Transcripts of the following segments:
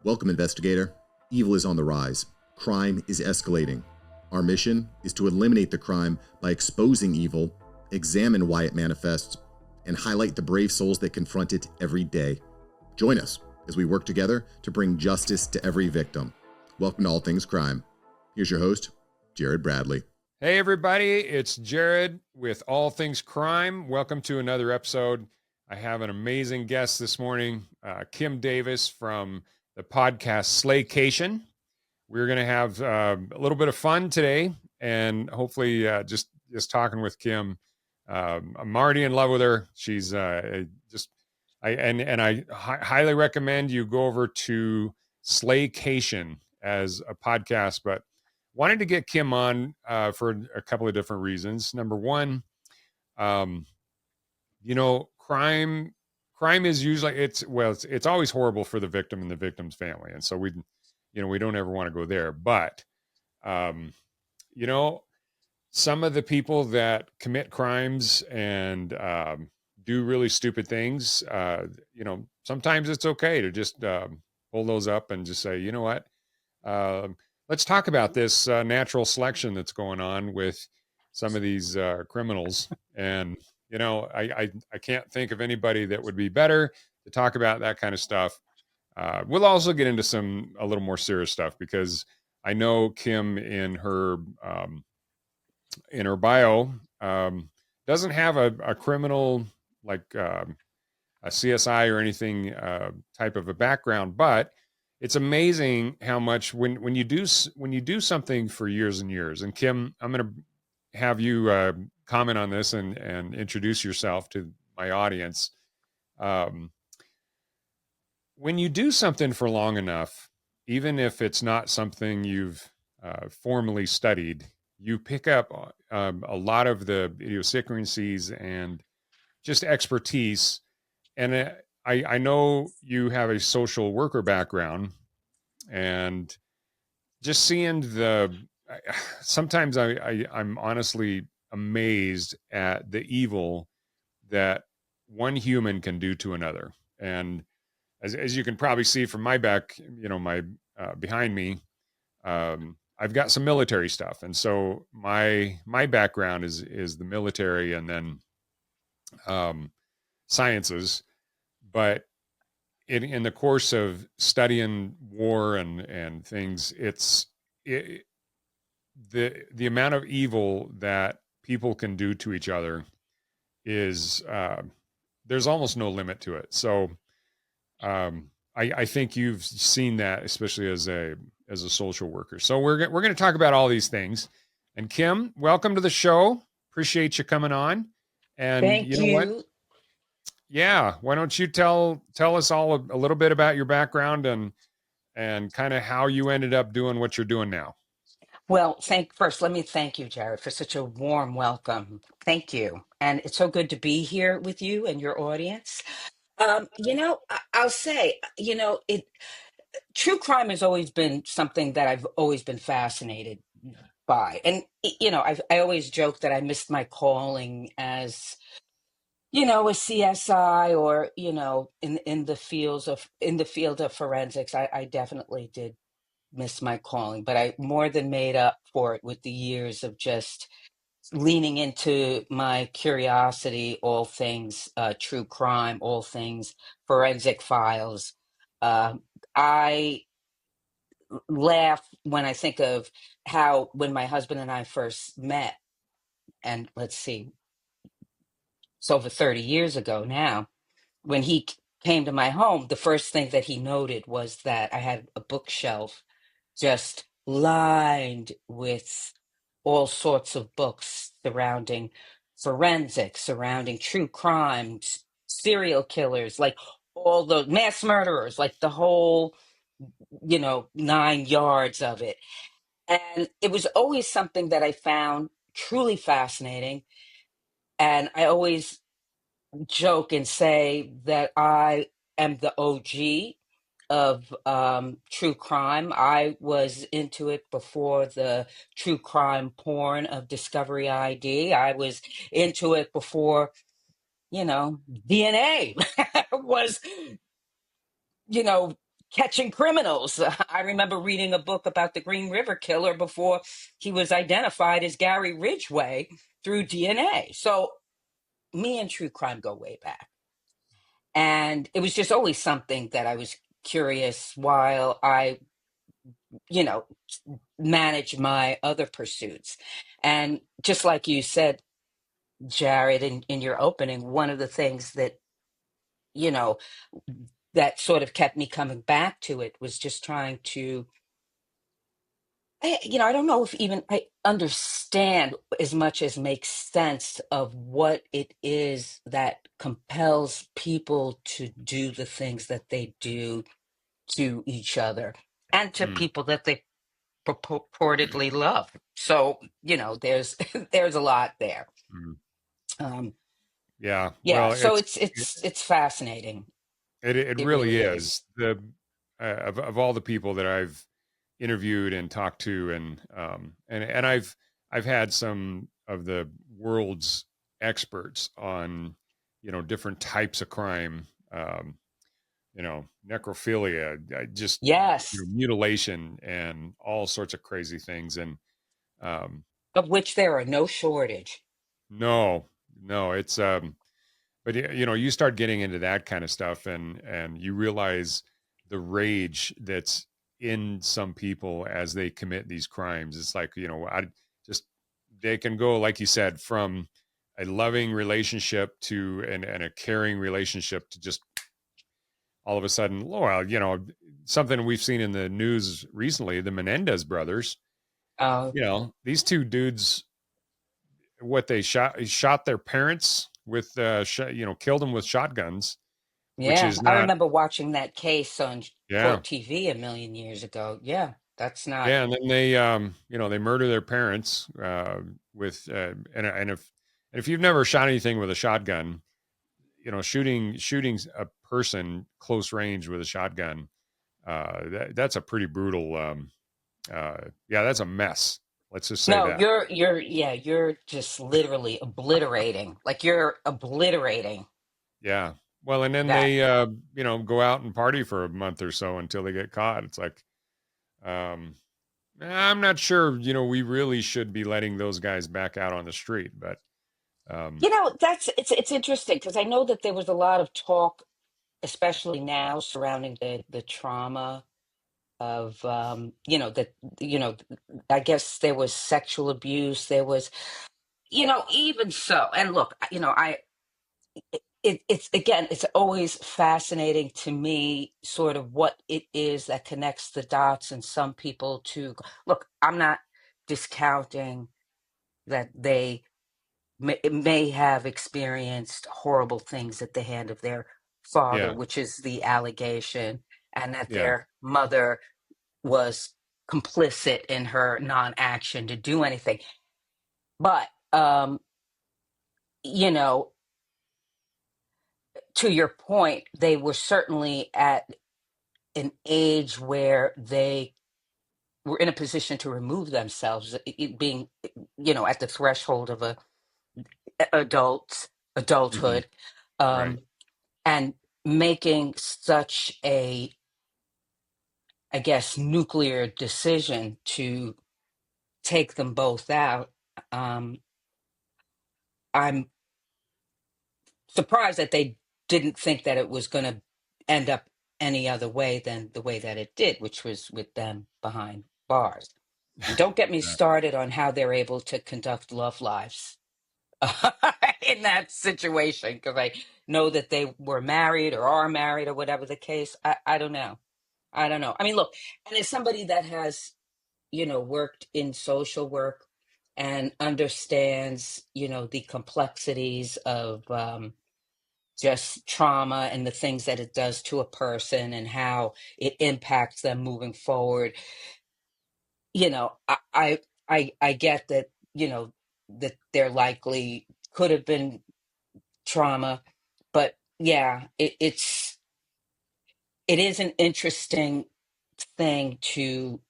Welcome, investigator. Evil is on the rise. Crime is escalating. Our mission is to eliminate the crime by exposing evil, examine why it manifests, and highlight the brave souls that confront it every day. Join us as we work together to bring justice to every victim. Welcome to All Things Crime. Here's your host, Jared Bradley. Hey, everybody. It's Jared with All Things Crime. Welcome to another episode. I have an amazing guest this morning, Kim Davis from the podcast Slaycation. We're going to have a little bit of fun today and hopefully just talking with Kim. I'm already in love with her. She's I highly recommend you go over to Slaycation as a podcast, but wanted to get Kim on for a couple of different reasons. Number one, crime is usually it's always horrible for the victim and the victim's family, and so we don't ever want to go there. But some of the people that commit crimes and do really stupid things, sometimes it's okay to just pull those up and just say, you know what, let's talk about this natural selection that's going on with some of these criminals. And I can't think of anybody that would be better to talk about that kind of stuff. We'll also get into a little more serious stuff because I know Kim in her bio doesn't have a criminal like a CSI or anything type of a background, but it's amazing how much when you do something for years and years. And Kim, I'm going to have you comment on this and introduce yourself to my audience. When you do something for long enough, even if it's not something you've formally studied, you pick up a lot of the idiosyncrasies and just expertise. And I know you have a social worker background, and just seeing sometimes I'm honestly amazed at the evil that one human can do to another. And as you can probably see from my back, my behind me, I've got some military stuff. And so my background is the military and then sciences. But in the course of studying war and things, the amount of evil that people can do to each other is there's almost no limit to it. So I think you've seen that, especially as a social worker. So we're going to talk about all these things. And Kim, welcome to the show. Appreciate you coming on. And Thank you. What? Yeah. Why don't you tell us all a little bit about your background and kind of how you ended up doing what you're doing now. Well, first, let me thank you, Jared, for such a warm welcome. Thank you. And it's so good to be here with you and your audience. I'll say, true crime has always been something that I've always been fascinated by. And, I always joke that I missed my calling as a CSI or, in the field of forensics. I definitely did miss my calling, but I more than made up for it with the years of just leaning into my curiosity, all things true crime, all things forensic files. I laugh when I think of how when my husband and I first met, and let's see, it's over 30 years ago now, when he came to my home, the first thing that he noted was that I had a bookshelf just lined with all sorts of books surrounding forensics, surrounding true crimes, serial killers, like all the mass murderers, like the whole, 9 yards of it. And it was always something that I found truly fascinating. And I always joke and say that I am the OG of true crime. I was into it before the true crime porn of Discovery ID. I was into it before, DNA was, catching criminals. I remember reading a book about the Green River Killer before he was identified as Gary Ridgway through DNA. So me and true crime go way back. And it was just always something that I was curious while I, you know, manage my other pursuits. And just like you said, Jared, in your opening, one of the things that, you know, that sort of kept me coming back to it was just trying to, I don't know if even I understand as much as makes sense of what it is that compels people to do the things that they do to each other and to Mm, people that they purportedly love. So, there's there's a lot there. mm. Um, Yeah. yeah, Well, so it's it's fascinating. it It really really is. is the of all the people that I've interviewed and talked to, and I've had some of the world's experts on different types of crime, necrophilia, just Yes, mutilation and all sorts of crazy things, and um, of which there are no shortage. no, no, it's but you start getting into that kind of stuff, and you realize the rage that's in some people as they commit these crimes. It's like, I just they can go, like you said, from a loving relationship to and a caring relationship to just all of a sudden, well, something we've seen in the news recently, the Menendez brothers. Uh, These two dudes, what they shot their parents with killed them with shotguns, which yeah, is I not. remember watching that case on Yeah. court TV a million years ago. Yeah, that's not. Yeah, and then they murder their parents with and if you've never shot anything with a shotgun, shooting a person close range with a shotgun, that's a pretty brutal. Yeah, that's a mess. Let's just say No, that. you're just literally obliterating. Like you're obliterating Yeah. Well, and then that. they go out and party for a month or so until they get caught. It's like, um, I'm not sure. We really should be letting those guys back out on the street, but um, That's it's interesting because I know that there was a lot of talk, especially now, surrounding the trauma of that I guess there was sexual abuse, there was even so. And look, I it's again, it's always fascinating to me sort of what it is that connects the dots and some people to look. I'm not discounting that they may have experienced horrible things at the hand of their father, yeah, which is the allegation, and that yeah, their mother was complicit in her non-action to do anything. But you know, to your point, they were certainly at an age where they were in a position to remove themselves, being, at the threshold of hmm, adulthood, right, um, and making such a, I guess, nuclear decision to take them both out. Um, I'm surprised that they didn't think that it was going to end up any other way than the way that it did, which was with them behind bars. And don't get me yeah, started on how they're able to conduct love lives in that situation, because I know that they were married or are married or whatever the case. I don't know. I don't know. I mean, look, and as somebody that has, worked in social work and understands, the complexities of just trauma and the things that it does to a person and how it impacts them moving forward. I get that, that there likely could have been trauma, but yeah, it is an interesting thing to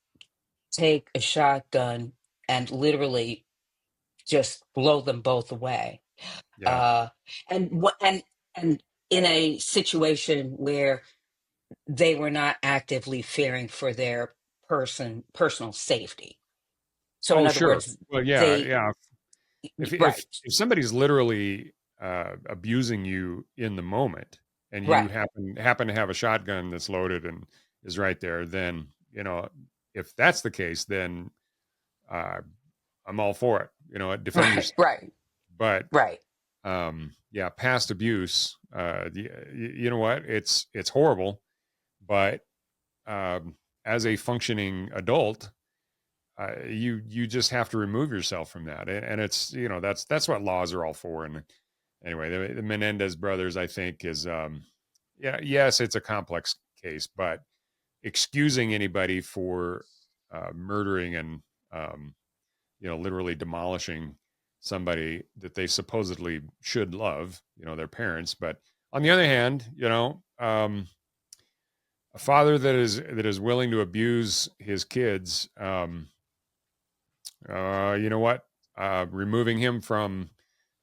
take a shotgun and literally just blow them both away. yeah, Uh, and what and in a situation where they were not actively fearing for their personal safety. So in Oh, other sure. words, Well, yeah, they yeah. right, If somebody's literally abusing you in the moment, and you right, happen to have a shotgun that's loaded and is right there, then if that's the case, then uh, I'm all for it. Defend right, yourself. right, But right. yeah, past abuse. You know what? It's horrible, but as a functioning adult, you just have to remove yourself from that, and it's that's what laws are all for. And anyway, the Menendez brothers, I think, is yeah, yes, it's a complex case, but excusing anybody for murdering and um, literally demolishing somebody that they supposedly should love, their parents. But on the other hand, a father that is willing to abuse his kids, you know what? Removing him from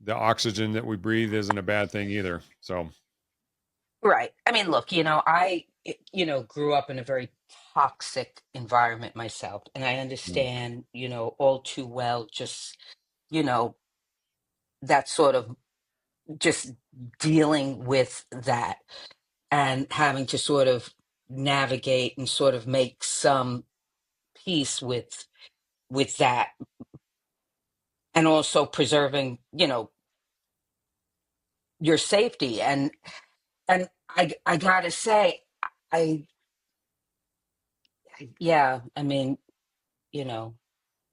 the oxygen that we breathe isn't a bad thing either. So, Right. I mean, look, grew up in a very toxic environment myself, and I mm, understand, all too well, just, you know, that sort of just dealing with that and having to sort of navigate and sort of make some peace with that, and also preserving, your safety. And I gotta say, I yeah, I mean, you know.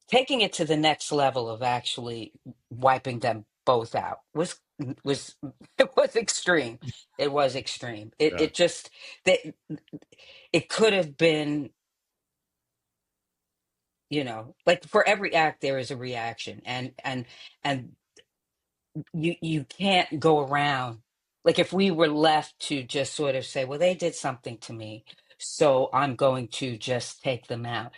Taking it to the next level of actually wiping them both out was it was extreme. It was extreme. It yeah. it just that it could have been, like for every act there is a reaction, and you can't go around, like if we were left to just sort of say, well, they did something to me, so I'm going to just take them out.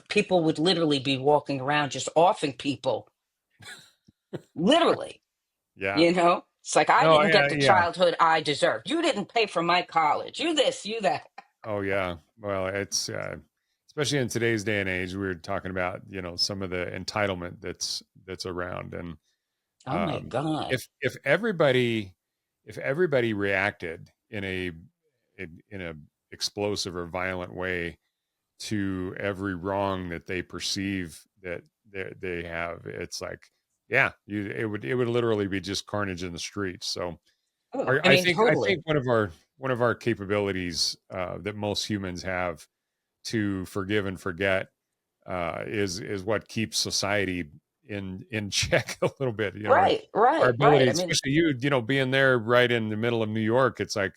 People would literally be walking around just offing people, literally. Yeah. It's like, I No, didn't yeah, get the yeah. childhood I deserved. You didn't pay for my college. You this, you that. Oh, yeah. Well, it's especially in today's day and age, we are talking about, some of the entitlement that's around. And Oh my um, God. if everybody reacted in a explosive or violent way to every wrong that they perceive that they have, it's like, yeah, it would literally be just carnage in the streets. So Oh, our, I I mean, think I totally. think one of our capabilities that most humans have to forgive and forget is what keeps society in check a little bit. Right, Our right, right. ability, I mean, especially you, being there right in the middle of New York. It's like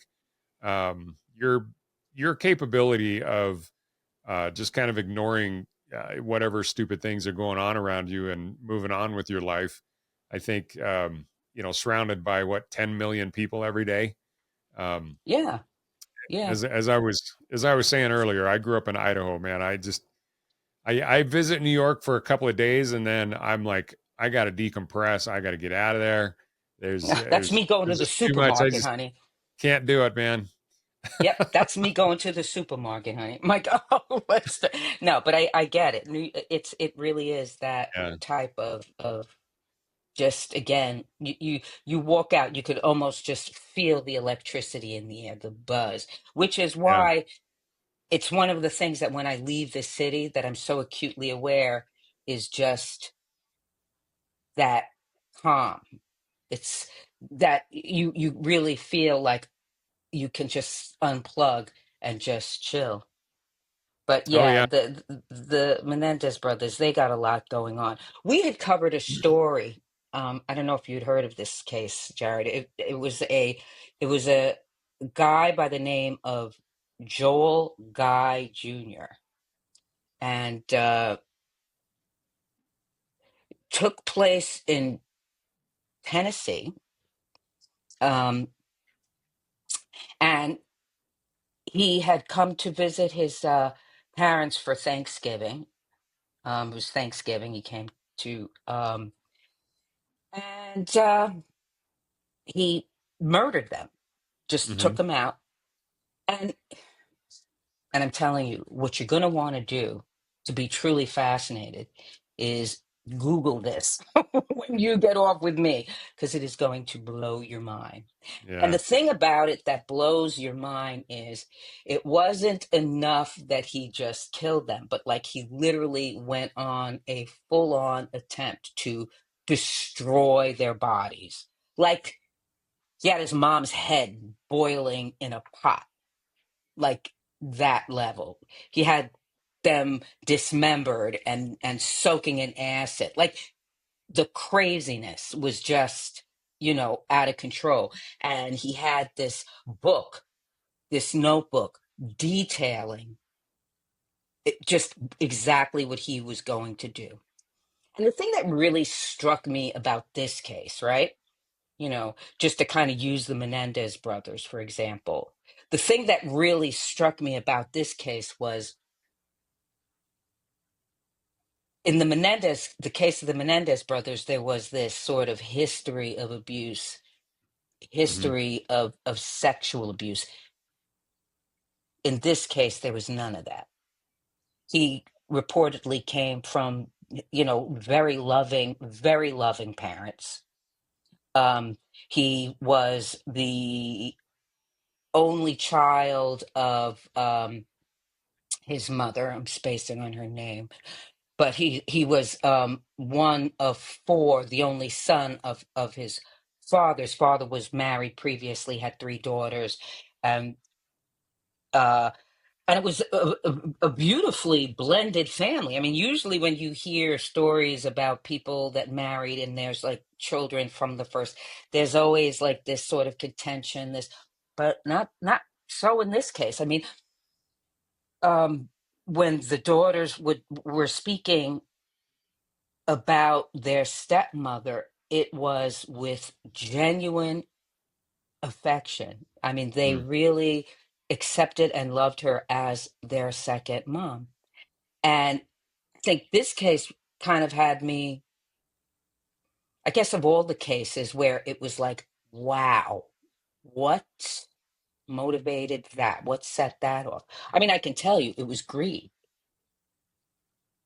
your capability of just kind of ignoring whatever stupid things are going on around you and moving on with your life. I think surrounded by what 10 million people every day. Um, yeah, yeah, as I was saying earlier, I grew up in Idaho, man. I visit New York for a couple of days, and then I'm like, I got to decompress. I got to get out of there. There's that's there's me going to there's the just too much. I supermarket, just honey. can't do it, man. Yep, that's me going to the supermarket, honey. I'm like, oh, no, but I get it. It really is that Yeah, type of just, again, you walk out, you could almost just feel the electricity in the air, the buzz, which is yeah. why it's one of the things that when I leave this city that I'm so acutely aware is just that calm. It's that you really feel like you can just unplug and just chill. But Oh yeah, yeah. the Menendez brothers, they got a lot going on. We had covered a story. I don't know if you'd heard of this case, Jared. It was a guy by the name of Joel Guy Jr. and took place in Tennessee. Um, and he had come to visit his parents for Thanksgiving. It was Thanksgiving. He came to, and he murdered them, just Hmm. took him out. And And I'm telling you, what you're going to want to do to be truly fascinated is Google this when you get off with me, because it is going to blow your mind. And Yeah. the thing about it that blows your mind is it wasn't enough that he just killed them, but like he literally went on a full on attempt to destroy their bodies. Like he had his mom's head boiling in a pot, like that level. He had them dismembered and soaking in acid. Like the craziness was just, out of control. And he had this book, this notebook detailing just exactly what he was going to do. And the thing that really struck me about this case, right? Just to kind of use the Menendez brothers, for example. The thing that really struck me about this case was the case of the Menendez brothers, there was this sort of history of abuse, Hmm. history of sexual abuse. In this case, there was none of that. He reportedly came from, very loving parents. Um, he was the only child of his mother. I'm spacing on her name, but he was one of four, the only son of his father. His father was married previously, had three daughters, and uh, and it was a beautifully blended family. I mean, usually when you hear stories about people that married and there's like children from the first, there's always like this sort of contention. But not so in this case. I mean, um, when the daughters were speaking about their stepmother, it was with genuine affection. I mean, they Mm. really accepted and loved her as their second mom. And I think this case kind of had me, I guess, of all the cases where it was like, wow, what motivated that? What set that off? I mean, I can tell you it was greed.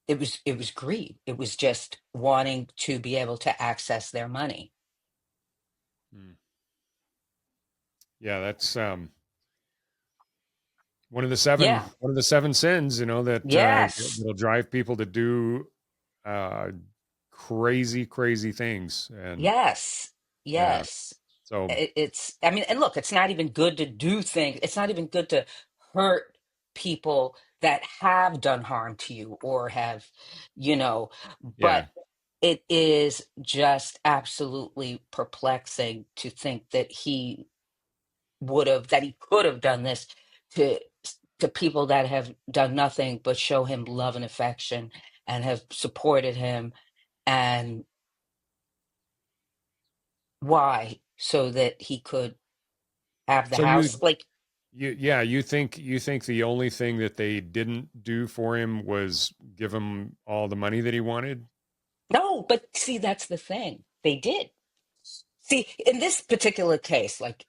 It was greed. It was just wanting to be able to access their money. Mm. Yeah, that's Yeah. one of the seven sins, that Yes. that'll drive people to do uh, crazy, crazy things. And Yes. yeah, Yes. so I mean, and look, it's not even good to do things. It's not even good to hurt people that have done harm to you or have, you know, but yeah. it is just absolutely perplexing to think that that he could have done this to people that have done nothing but show him love and affection and have supported him. And why? So that he could have the So house. Like, yeah, you think the only thing that they didn't do for him was give him all the money that he wanted? no, but see, that's the thing. They did. See, in this particular case, like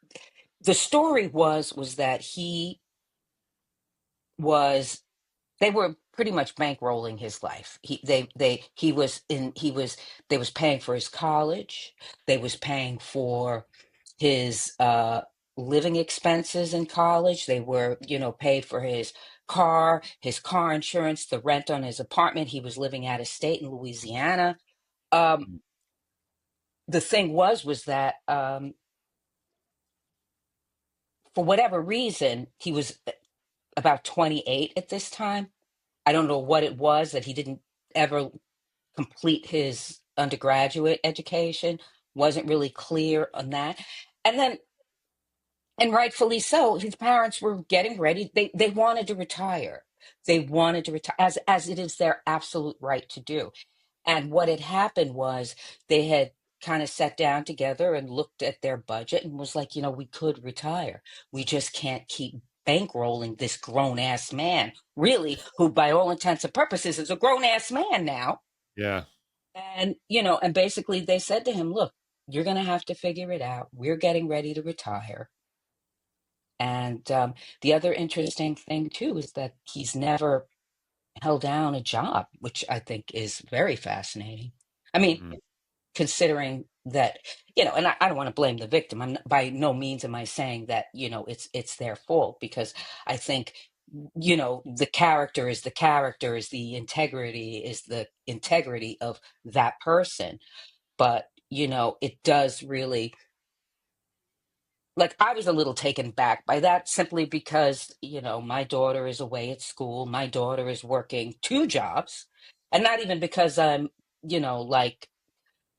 the story was that was they were pretty much bankrolling his life. He was in he was they was paying for his college. They was paying for his living expenses in college. They were, paid for his car insurance, the rent on his apartment. He was living out of state in Louisiana. Um, Mm. the thing was that for whatever reason, he was about 28 at this time. I don't know what it was that he didn't ever complete his undergraduate education, wasn't really clear on that. And then, and rightfully so, his parents were getting ready. They wanted to retire. They wanted to retire as it is their absolute right to do. And what had happened was they had kind of sat down together and looked at their budget and was like, we could retire. We just can't keep bankrolling this grown ass man, really, who by all intents and purposes is a grown ass man now. Yeah. And, and basically they said to him, look, you're going to have to figure it out. We're getting ready to retire. And the other interesting thing too is that he's never held down a job, which I think is very fascinating. I mean, Mm. considering that, and I don't want to blame the victim. By no means am I saying that, it's their fault, because I think, the character is the character, is the integrity of that person. But, it does really, like, I was a little taken back by that, simply because, my daughter is away at school. My daughter is working two jobs, and not even because I'm, like,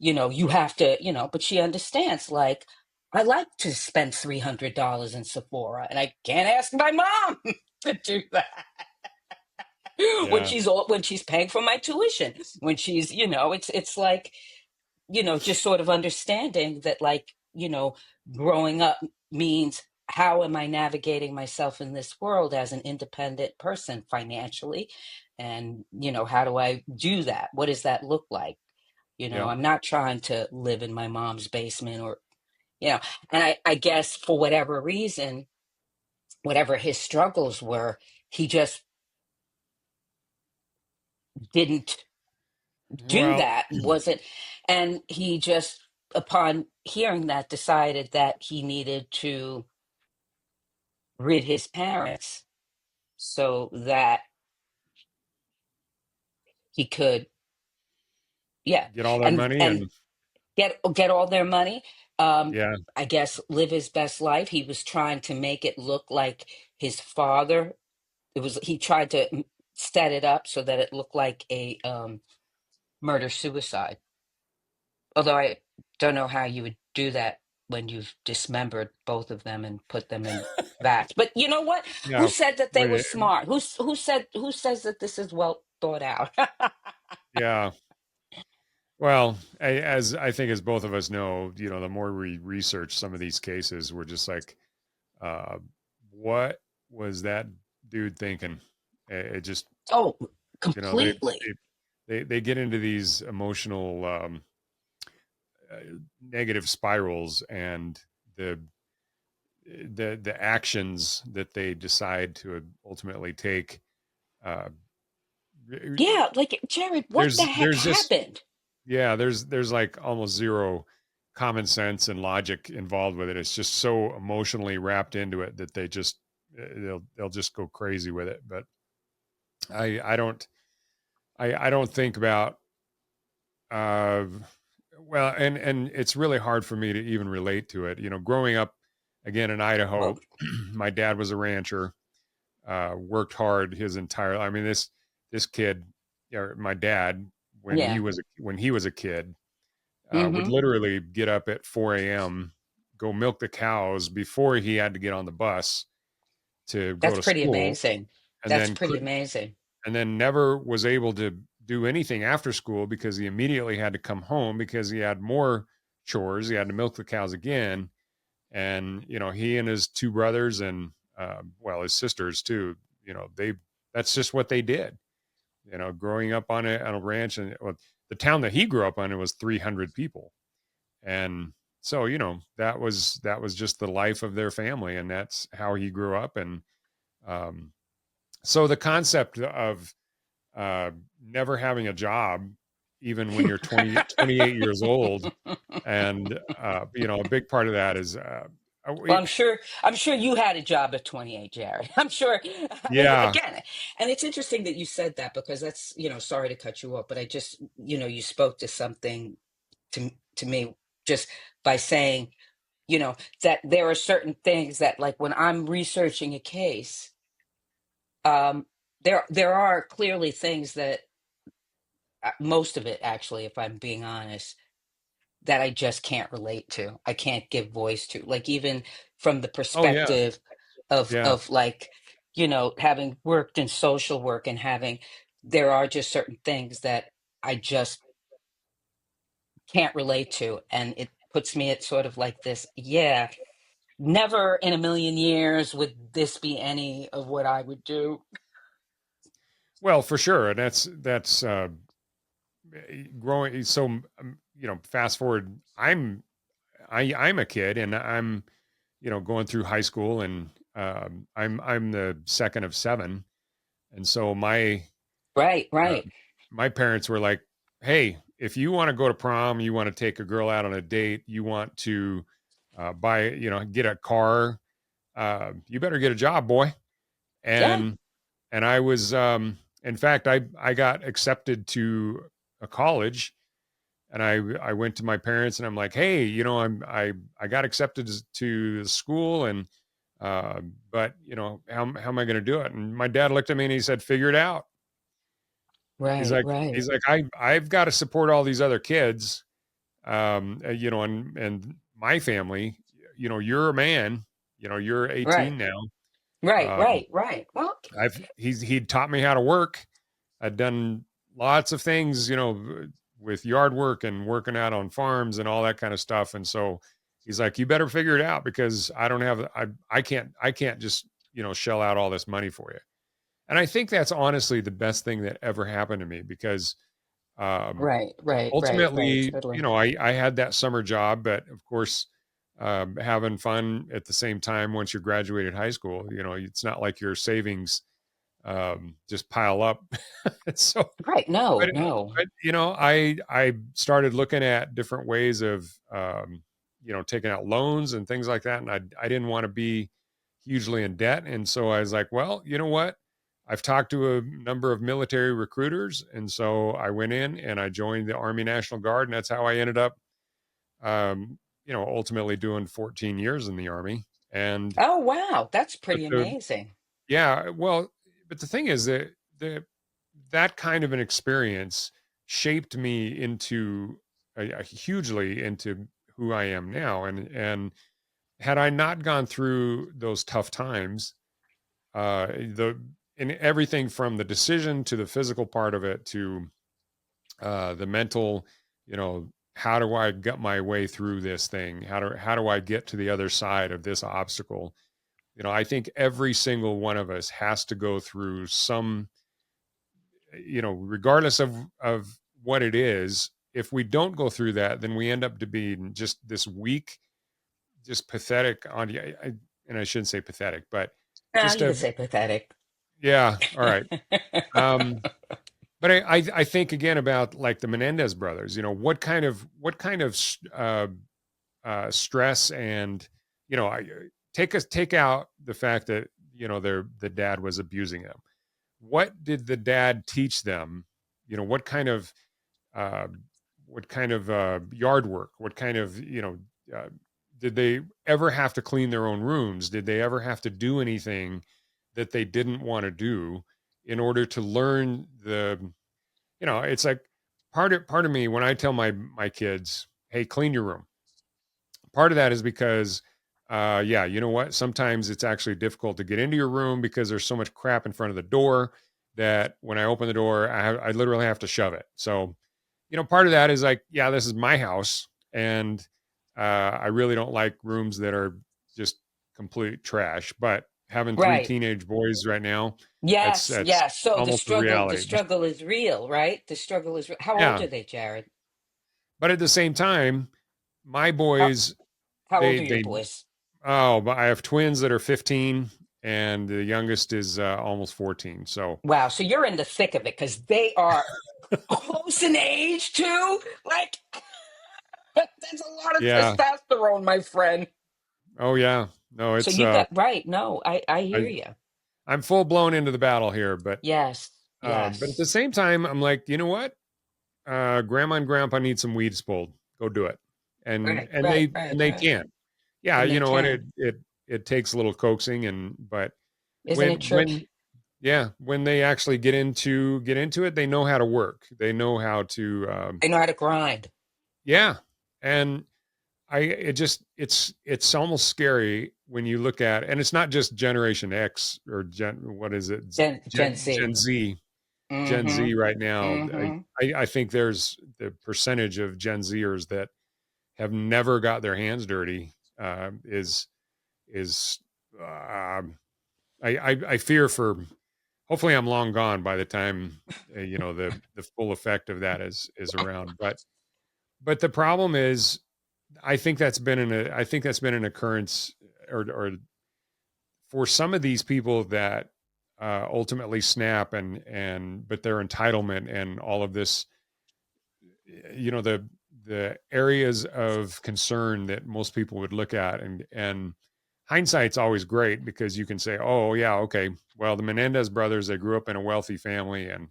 you have to, but she understands, like, I like to spend $300 in Sephora, and I can't ask my mom to do that Yeah. when she's paying for my tuition, when she's, it's like, just sort of understanding that, like, growing up means, how am I navigating myself in this world as an independent person financially? And, how do I do that? What does that look like? Yeah. I'm not trying to live in my mom's basement, or, you know, and I guess for whatever reason, whatever his struggles were, he just didn't do Well, that, wasn't, and he just, upon hearing that, decided that he needed to rid his parents so that he could, yeah, get all their and money and get all their money. yeah. I guess live his best life. He was trying to make it look like his father. He tried to set it up so that it looked like a murder suicide. Although I don't know how you would do that when you've dismembered both of them and put them in vats. But you know what? Who Yeah. said that they When were it, smart? Who says that this is well thought out? yeah. Well, as I think, as both of us know, the more we research some of these cases, we're just like, uh, what was that dude thinking? It just, Oh, you know, they, completely. they, they get into these emotional, uh, negative spirals, and the, the actions that they decide to ultimately take, uh, Yeah, like, Jared, what the heck there's just, happened? yeah, there's like almost zero common sense and logic involved with it. It's just so emotionally wrapped into it that they just, they'll just go crazy with it. But I don't, I don't think about, uh well, and it's really hard for me to even relate to it. Growing up again in Well, Idaho, my dad was a rancher, worked hard his entire, I mean, this kid, my dad, yeah. when he was a kid, would Hmm. literally get up at 4 a.m., go milk the cows before he had to get on the bus to go That's to pretty school, amazing. and That's then pretty amazing. never was able to do anything after school because he immediately had to come home because he had more chores. He had to milk the cows again. And, he and his two brothers and, well, his sisters too, they, that's just what they did, growing up on a ranch. And well, the town that he grew up on, it was 300 people. And so, that was just the life of their family, and that's how he grew up. And um, so the concept of uh, never having a job, even when you're 28 years old, and a big part of that is, Well, we, I'm sure you had a job at 28, Jared. I'm sure. And yeah, again, and it's interesting that you said that, because that's, sorry to cut you off, but I just, you spoke to something to me, just by saying, that there are certain things that, like, when I'm researching a case, um, there are clearly things that, most of it, actually, if I'm being honest, that I just can't relate to. I can't give voice to. Like, even from the oh yeah, perspective of yeah. like, having worked in social work, and there are just certain things that I just can't relate to. And it puts me at sort of like this, yeah, never in a million years would this be any of what I would do. Well, for sure. And that's growing. So, fast forward, I'm a kid, and I'm, going through high school, and I'm the second of seven, and so Right, uh, right. my parents were like, "Hey, if you want to go to prom, you want to take a girl out on a date, you want to buy, get a car, you better get a job, boy." Yeah. And I was, in fact, I got accepted to a college, and I went to my parents and I'm like, "Hey, I got accepted to the school, and but how am I going to do it?" And my dad looked at me and he said, "Figure it out." He's Right, like, right, I've got to support all these other kids, and my family. You're a man. You're right, 18 now. right, Um, right, right. Well, he'd taught me how to work. I'd done lots of things, with yard work and working out on farms and all that kind of stuff. And so he's like, "You better figure it out, because I don't have, I can't just, shell out all this money for you." And I think that's honestly the best thing that ever happened to me, because, um, right, right, right, right. ultimately, Totally. I had that summer job, but of course, having fun at the same time once you graduated high school, it's not like your savings just pile up. So, Right. No, but, no. I started looking at different ways of, taking out loans and things like that, and I didn't want to be hugely in debt, and so I was like, well, you know what? I've talked to a number of military recruiters, and so I went in and I joined the Army National Guard, and that's how I ended up, ultimately doing 14 years in the Army. And Oh, wow. That's but pretty the amazing. yeah, well, but the thing is that that kind of an experience shaped me into hugely into who I am now. And had I not gone through those tough times, the in everything from the decision to the physical part of it to the mental, how do I get my way through this thing? How do I get to the other side of this obstacle? I think every single one of us has to go through some, regardless of what it is. If we don't go through that, then we end up to be just this weak, just pathetic on, and I shouldn't say pathetic, but No, just you a, could say pathetic. yeah, all right. Um, but I think again about like the Menendez brothers. What kind of stress, and I take out the fact that the dad was abusing them. What did the dad teach them? What kind of uh, yard work? What kind of uh, did they ever have to clean their own rooms? Did they ever have to do anything that they didn't want to do in order to learn it's like part of me when I tell my kids, "Hey, clean your room." Part of that is because, yeah, you know what? Sometimes it's actually difficult to get into your room because there's so much crap in front of the door that when I open the door, I literally have to shove it. So, part of that is like, yeah, this is my house, and I really don't like rooms that are just complete trash. But having three Right. teenage boys right now, Yes, that's yes. So the almost a struggle, the reality. struggle is real, right? The struggle is real. How old Yeah, are they, Jared? but at the same time, my How boys, how old they are your they boys? oh, but I have twins that are 15, and the youngest is almost 14. So, Wow. So you're in the thick of it because they are close in age too. Like that's a lot of yeah. testosterone, my friend. Oh, yeah. No, So it's you got right. No, I hear I, you. I'm full blown into the battle here, Yes, but at the yes. same time, I'm like, you know what? Grandma and grandpa need some weeds pulled. Go do it. And Right, and right, they right, and they right. can. Yeah, And they and can. it takes a little coaxing, but Isn't it true? when yeah, when they actually get into it, they know how to work. They know how to They know how to grind. yeah. And it's almost scary when you look at, and it's not just Generation X or what is it, Gen Z. Gen Mm-hmm. Z right now. Mm-hmm. I think there's the percentage of Gen Zers that have never got their hands dirty, is um, I fear for. Hopefully, I'm long gone by the time the full effect of that is around. But the problem is, I think that's been an occurrence, or for some of these people that ultimately snap, and but their entitlement and all of this, the areas of concern that most people would look at, and hindsight's always great because you can say, oh yeah, okay, well, the Menendez brothers, they grew up in a wealthy family, and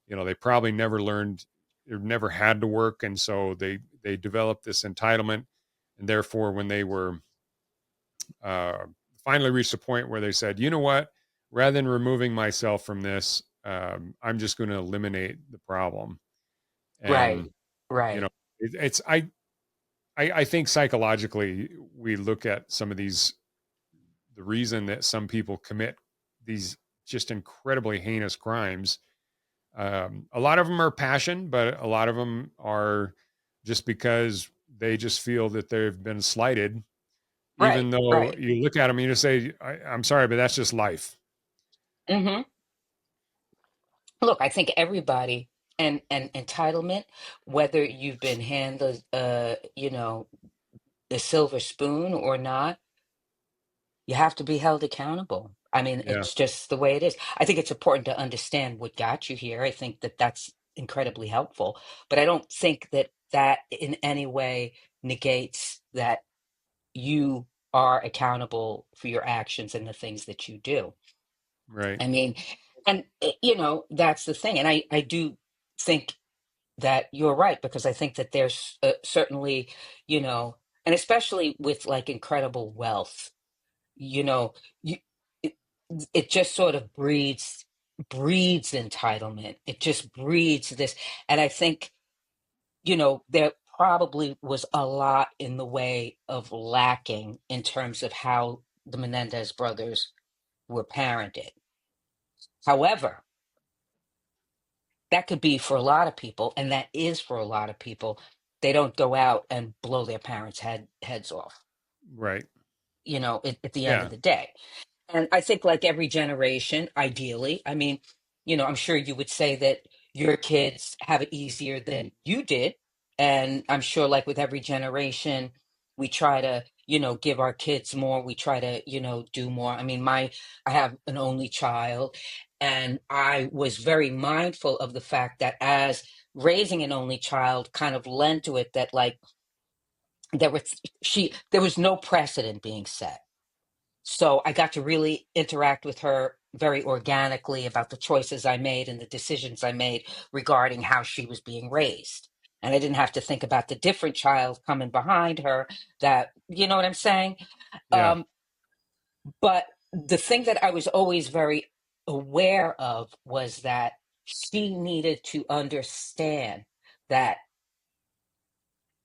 they probably never learned, or never had to work, and so they developed this entitlement, and therefore when they were uh, finally reached a point where they said, you know what, rather than removing myself from this, I'm just going to eliminate the problem. Right. And you know Right. it's I think psychologically we look at some of these, the reason that some people commit these just incredibly heinous crimes. A lot of them are passion, but a lot of them are just because they just feel that they've been slighted. Right. Even though Right. you look at them and you just say, I'm sorry, but that's just life. Hmm. Look, I think everybody, and entitlement, whether you've been handed, the silver spoon or not, you have to be held accountable. I mean, Yeah, it's just the way it is. I think it's important to understand what got you here. I think that that's incredibly helpful, but I don't think that that in any way negates that you are accountable for your actions and the things that you do. right, I mean, and that's the thing. And I do think that you're right, because I think that there's certainly, you know, and especially with like incredible wealth, you know, you it, it just sort of breeds entitlement. It just breeds this, and I think there probably was a lot in the way of lacking in terms of how the Menendez brothers were parented. However, that could be for a lot of people, and that is for a lot of people. They don't go out and blow their parents' heads off, right. at the end Yeah, of the day. And I think, like every generation, ideally, I mean, I'm sure you would say that your kids have it easier than you did. And I'm sure, like with every generation, we try to, give our kids more. We try to, do more. I mean, I have an only child, and I was very mindful of the fact that as raising an only child kind of lent to it that, like, there was no precedent being set, so I got to really interact with her very organically about the choices I made and the decisions I made regarding how she was being raised. And I didn't have to think about the different child coming behind her, that, you know what I'm saying? yeah, Um, but the thing that I was always very aware of was that she needed to understand that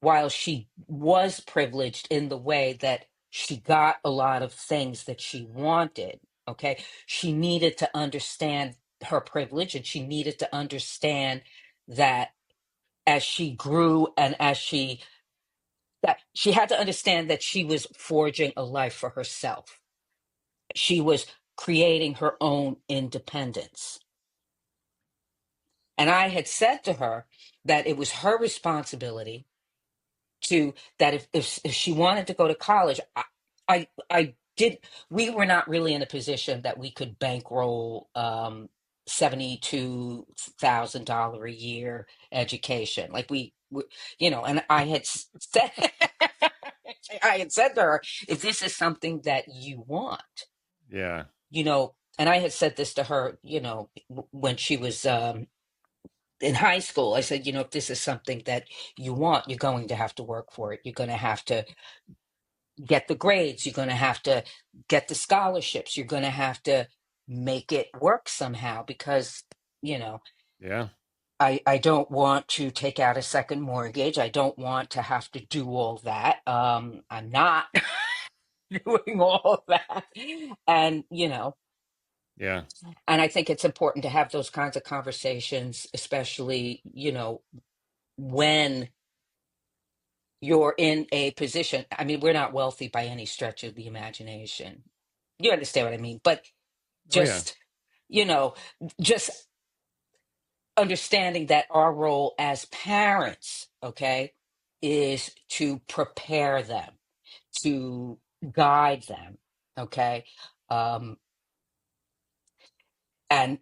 while she was privileged in the way that she got a lot of things that she wanted, okay, she needed to understand her privilege, and she needed to understand that as she grew, and that she had to understand that she was forging a life for herself. She was creating her own independence. And I had said to her that it was her responsibility to, that if she wanted to go to college, I did. We were not really in a position that we could bankroll $72,000 a year education, like and I had said, I had said to her, if this is something that you want, yeah, and I had said this to her, when she was in high school. I said, if this is something that you want, you're going to have to work for it. You're going to have to get the grades. You're going to have to get the scholarships. You're going to have to make it work somehow, because, you know, yeah, I don't want to take out a second mortgage. I don't want to have to do all that. I'm not doing all of that. And, yeah, and I think it's important to have those kinds of conversations, especially, when you're in a position. I mean, we're not wealthy by any stretch of the imagination. You understand what I mean? But oh yeah, just, you know, just understanding that our role as parents, okay, is to prepare them, to guide them, okay? um, and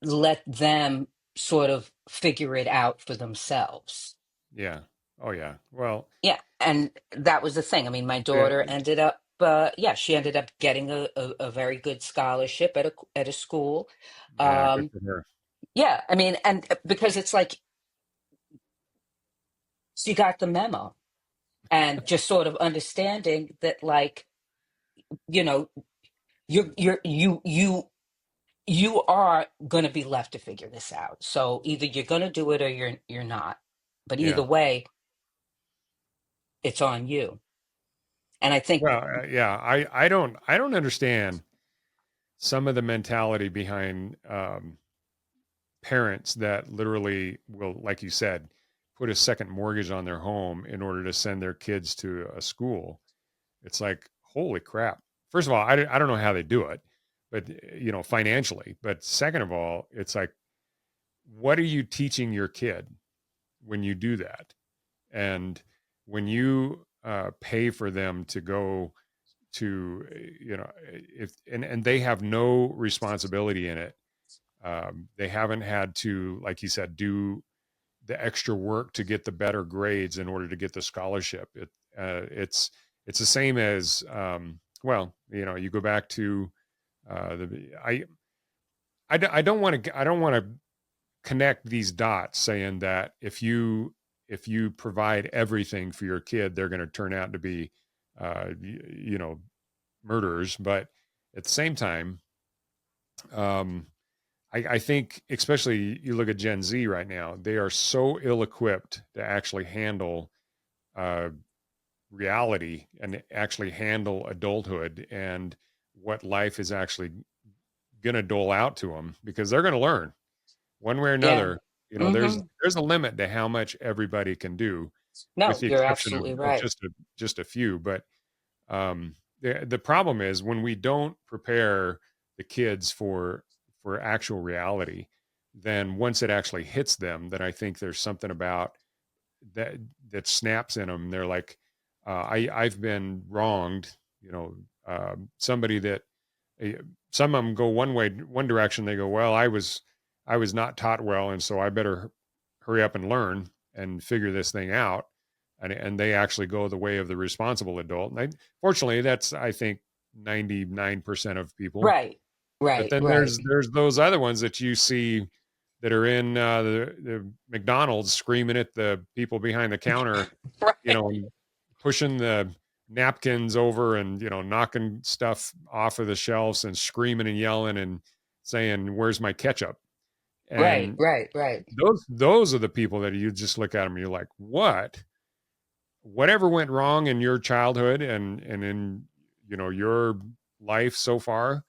let them sort of figure it out for themselves. Yeah. Oh yeah. Well, Yeah, and that was the thing. I mean, my yeah, daughter ended up, yeah, she ended up getting a very good scholarship at a school. yeah, good Um, for her. yeah, I mean, and because it's like she got the memo, and just sort of understanding that, like, you know, you are going to be left to figure this out. So either you're going to do it or you're not. But either Yeah. way, it's on you. And I think Well, yeah, I don't understand some of the mentality behind parents that literally will, like you said, put a second mortgage on their home in order to send their kids to a school. It's like, holy crap. First of all, I don't know how they do it, but financially. But second of all, it's like, what are you teaching your kid when you do that? And when you pay for them to go to, if and they have no responsibility in it. They haven't had to, like you said, do the extra work to get the better grades in order to get the scholarship. It's the same as, well, you go back to the I don't want to connect these dots saying that if you provide everything for your kid, they're going to turn out to be murderers. But at the same time, um, I think, especially you look at Gen Z right now, they are so ill equipped to actually handle uh, reality and actually handle adulthood and what life is actually going to dole out to them, because they're going to learn one way or yeah. another. There's Hmm. there's a limit to how much everybody can do, with No, the you're exception absolutely of right. just a few. But the problem is when we don't prepare the kids for actual reality, then once it actually hits them, then I think there's something about that that snaps in them. They're like, I've been wronged. Somebody that uh, some of them go one direction. They go, well, I was not taught well, and so I better hurry up and learn and figure this thing out. And they actually go the way of the responsible adult. And fortunately, that's, I think, 99% of people. Right, But right, then right, there's those other ones that you see that are in the McDonald's screaming at the people behind the counter, right, and pushing the napkins over and knocking stuff off of the shelves and screaming and yelling and saying, "Where's my ketchup?" right, And right, right, those are the people that you just look at them and you're like, "What? Whatever went wrong in your childhood and in your life so far?"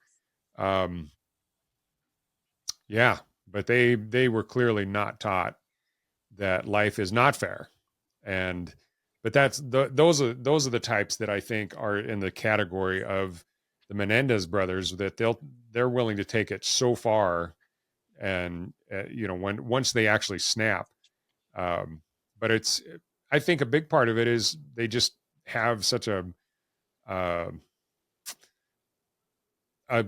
Um, yeah, but they were clearly not taught that life is not fair. And but those are the types that I think are in the category of the Menendez brothers, that they're willing to take it so far. And when once they actually snap. um but it's, I think a big part of it is they just have such uh, a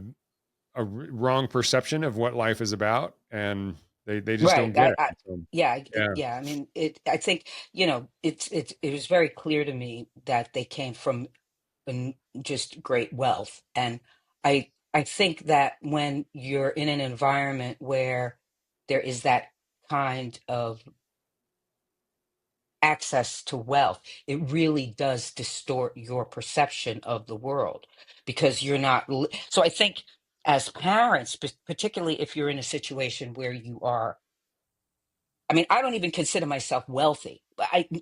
wrong perception of what life is about, and they just don't right. get it. So, Yeah, yeah. yeah. I mean, I think it was very clear to me that they came from just great wealth, and I think that when you're in an environment where there is that kind of access to wealth, it really does distort your perception of the world because you're not. So I think as parents, particularly if you're in a situation where you are, I mean, I don't even consider myself wealthy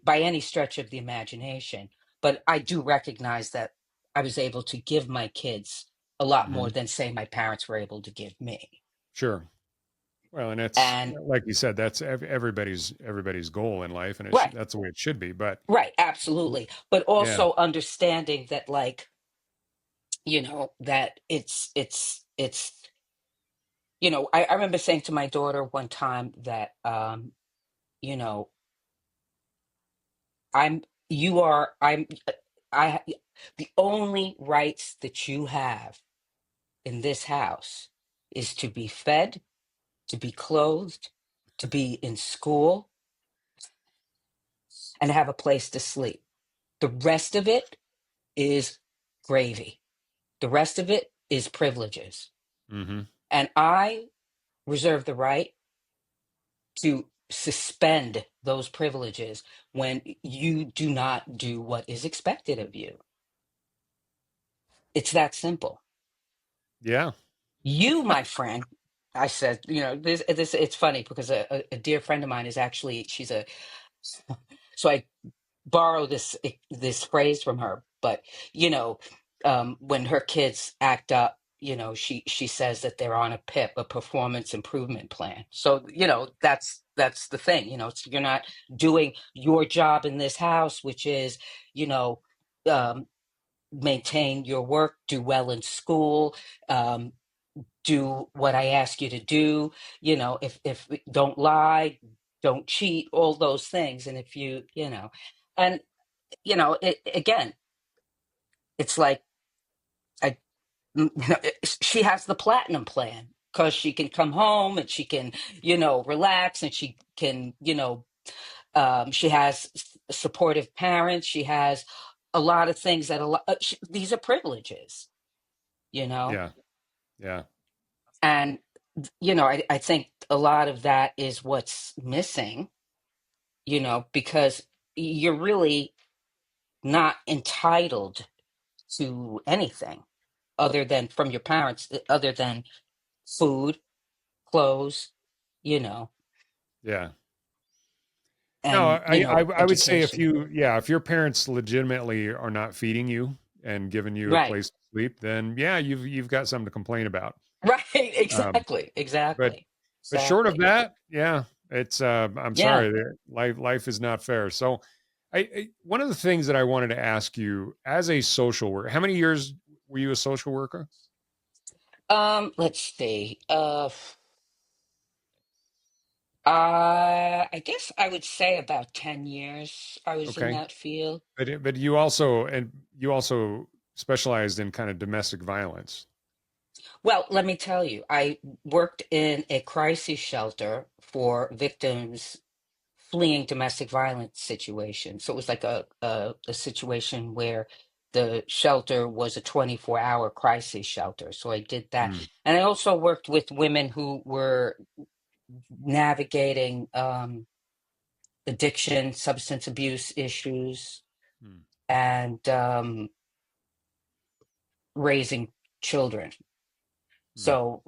by any stretch of the imagination, but I do recognize that I was able to give my kids a lot more Mhm. than, say, my parents were able to give me. Sure. Well, and it's And like you said, that's everybody's goal in life, and right, that's the way it should be. But right, absolutely. But yeah, also understanding that, like, that I remember saying to my daughter one time that, you know, I'm, I'm, I, the only rights that you have in this house is to be fed, to be clothed, to be in school, and have a place to sleep. The rest of it is gravy. The rest of it is privileges. Mm-hmm. And I reserve the right to suspend those privileges when you do not do what is expected of you. It's that simple. Yeah. You, my friend, I said, this it's funny because a dear friend of mine is actually, she's a, so I borrow this phrase from her, but you know, when her kids act up, she says that they're on a PIP, a performance improvement plan. So that's the thing. You're not doing your job in this house, which is you know um, maintain your work, do well in school, um, do what I ask you to do. If don't lie, don't cheat, all those things. And if and again, it's like I, she has the platinum plan because she can come home and she can, relax, and she can, she has supportive parents. She has a lot of things these are privileges, you know, Yeah. Yeah. and I think a lot of that is what's missing, because you're really not entitled to anything other than from your parents, other than food, clothes, you know, Yeah. No, and I would say education. if your parents legitimately are not feeding you and giving you a Right. place to sleep, then yeah, you've got something to complain about. Right. Um, Exactly. but Exactly. but short of Exactly. that, yeah, it's I'm Yeah. sorry, life is not fair. So, one of the things that I wanted to ask you as a social worker, how many years were you a social worker? Let's see. I guess I would say about 10 years I was in Okay, that field. but you also specialized in kind of domestic violence. Well, let me tell you, I worked in a crisis shelter for victims fleeing domestic violence situation. So it was like a situation where the shelter was a 24-hour crisis shelter. So I did that. Mm, And I also worked with women who were navigating addiction, substance abuse issues, mm, and raising children. mm. So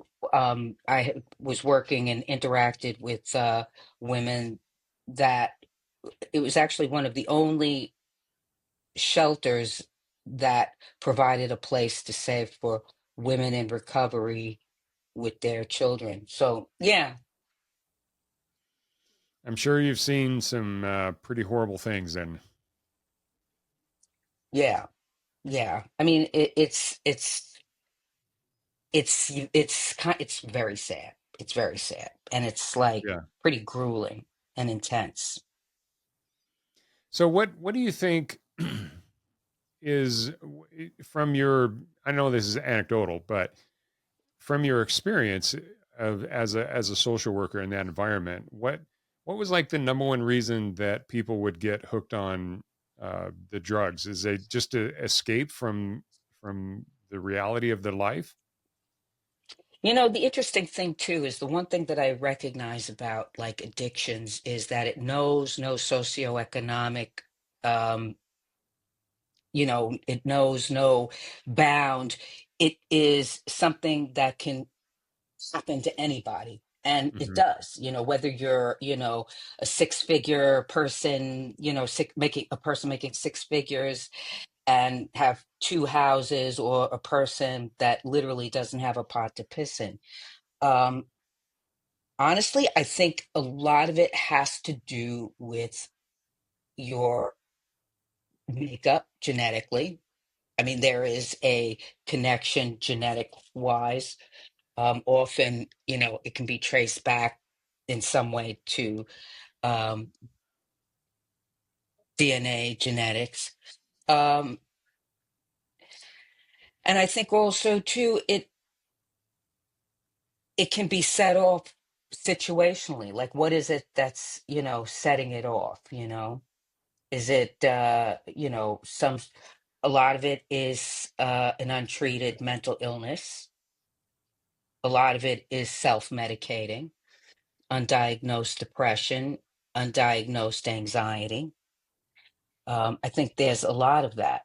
was working and interacted with women that it was actually one of the only shelters that provided a place to stay for women in recovery with their children. So yeah, I'm sure you've seen some pretty horrible things, and yeah, yeah. I mean, it's very sad. It's very sad, and it's like yeah. pretty grueling and intense. So, what do you think is from your? I know this is anecdotal, but from your experience of as a social worker in that environment, what was like the number one reason that people would get hooked on the drugs? Is they just to escape from the reality of their life? The interesting thing too is the one thing that I recognize about like addictions is that it knows no socioeconomic, um, it knows no bound. It is something that can happen to anybody. And it Hmm. does, whether you're, a six-figure person, making a person making six figures and have two houses, or a person that literally doesn't have a pot to piss in. Um, Honestly, I think a lot of it has to do with your makeup genetically. I mean, there is a connection genetic wise. Often, it can be traced back in some way to um, DNA genetics. Um, and I think also too, it can be set off situationally. Like, what is it that's, setting it off, Is it, a lot of it is an untreated mental illness. A lot of it is self-medicating, undiagnosed depression, undiagnosed anxiety. I think there's a lot of that.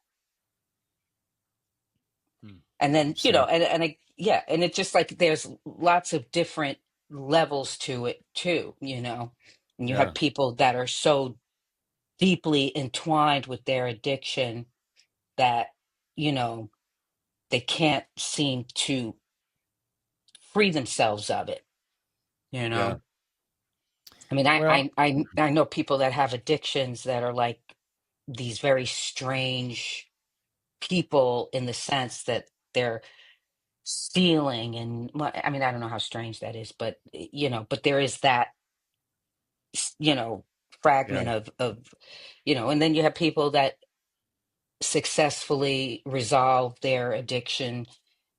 Hmm. And then, Interesting. yeah, and it's just like there's lots of different levels to it too, And you Yeah. have people that are so deeply entwined with their addiction that, you know, they can't seem to free themselves of it, you Yeah. know. I mean, I Well, I I, I know people that have addictions that are like these very strange people in the sense that they're stealing and well, I mean, I don't know how strange that is, but but there is that s- you know yeah. fragment of and then you have people that successfully resolve their addiction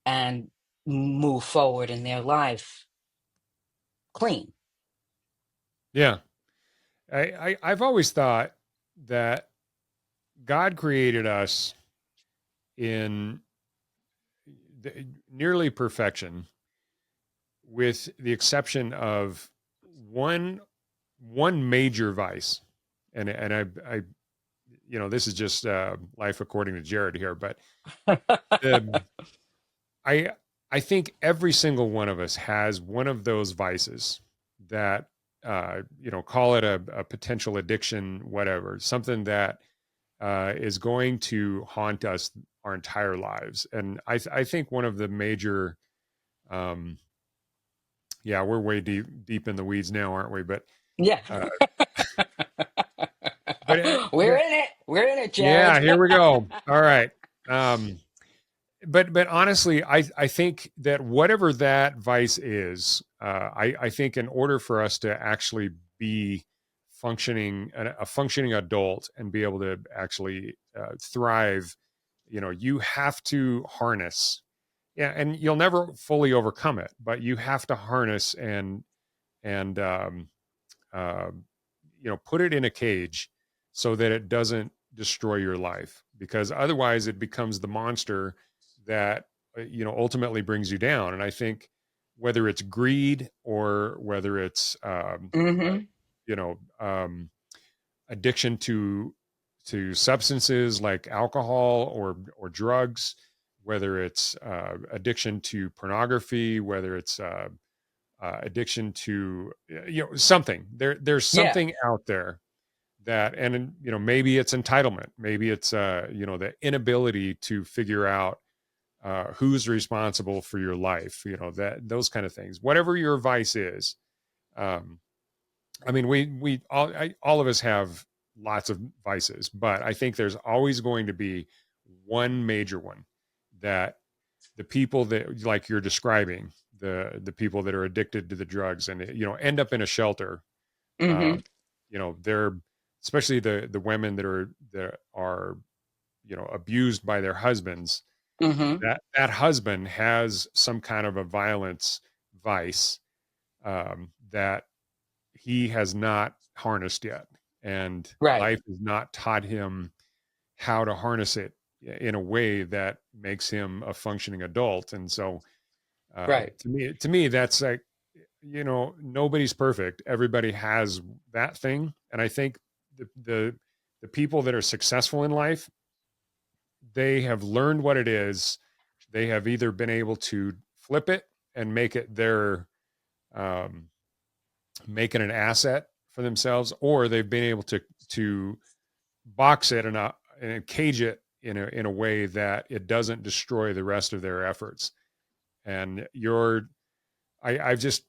and move forward in their life clean. Yeah. I've always thought that God created us in nearly perfection, with the exception of one one major vice. And I this is just life according to Jared here, but the I I think every single one of us has one of those vices that call it a potential addiction, whatever, something that is going to haunt us our entire lives. And I think one of the major, um, yeah, we're way deep in the weeds now, aren't we? Yeah. Uh, but We're in it, yeah, Jared. here we go. All right. Um, but honestly, I think that whatever that vice is, I think in order for us to actually be a functioning adult and be able to actually thrive, you have to harness. Yeah, and you'll never fully overcome it, but you have to harness and uh, put it in a cage so that it doesn't destroy your life, because otherwise it becomes the monster that ultimately brings you down. And I think whether it's greed or whether it's Hmm. you know addiction to substances like alcohol or drugs, whether it's addiction to pornography, whether it's addiction to something, there's Yeah. something out there that, and maybe it's entitlement, maybe it's the inability to figure out who's responsible for your life, that those kind of things, whatever your vice is. um I mean, all of us have lots of vices, but I think there's always going to be one major one that the people that, like you're describing, the people that are addicted to the drugs and end up in a shelter. Hmm. um, they're, especially the women that are abused by their husbands. Hmm. That husband has some kind of a violence vice, that he has not harnessed yet, and Right. life has not taught him how to harness it in a way that makes him a functioning adult. And so Right. to me that's like, nobody's perfect, everybody has that thing. And I think the people that are successful in life, they have learned what it is. They have either been able to flip it and um, make it an asset for themselves, or they've been able to box it and cage it in a way that it doesn't destroy the rest of their efforts. And I've just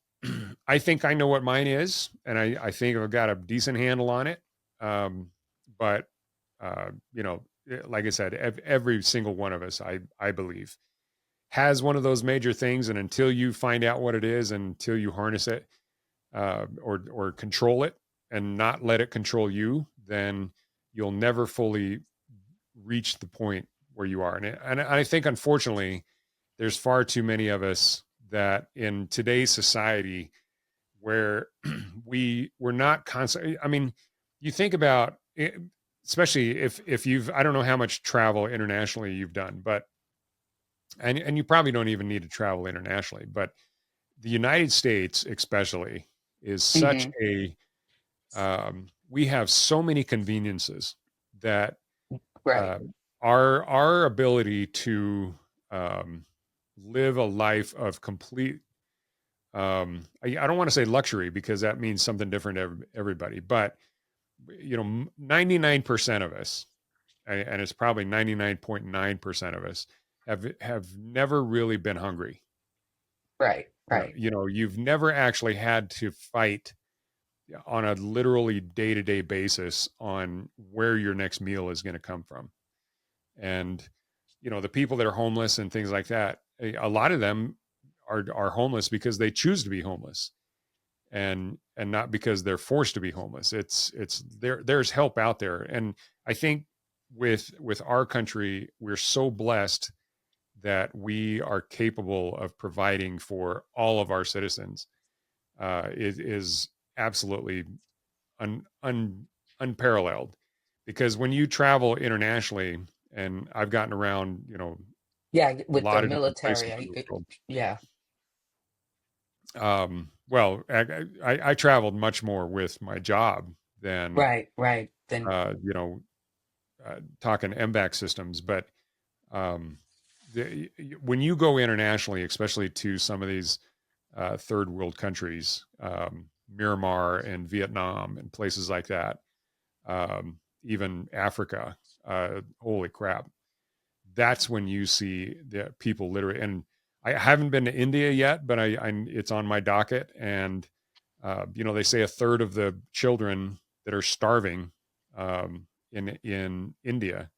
I think I know what mine is, and I think I've got a decent handle on it. Um, but like I said, every single one of us, I believe, has one of those major things. And until you find out what it is, until you harness it, or control it and not let it control you, then you'll never fully reach the point where you are. And I think, unfortunately, there's far too many of us that in today's society where we're not constantly, I mean, you think about it, especially if you've, I don't know how much travel internationally you've done, but and you probably don't even need to travel internationally, but the United States especially is such Hmm. a we have so many conveniences that Right. uh, our ability to um, live a life of complete I don't want to say luxury because that means something different to everybody, but 99% of us, and it's probably 99.9% of us have never really been hungry. Right. Right. You've never actually had to fight on a literally day-to-day basis on where your next meal is going to come from. And the people that are homeless and things like that, a lot of them are homeless because they choose to be homeless, and not because they're forced to be homeless. It's there's help out there. And I think with our country, we're so blessed that we are capable of providing for all of our citizens. It is absolutely unparalleled, because when you travel internationally, and I've gotten around, Yeah. a With the lot of different places military, in the world. yeah. Well, I traveled much more with my job than Right. Right. Then. uh, you know talking MVAC systems, but um, when you go internationally, especially to some of these third world countries, Myanmar and Vietnam and places like that, even Africa, holy crap, that's when you see the people literally. And I haven't been to India yet, but it's on my docket. And they say a third of the children that are starving in India,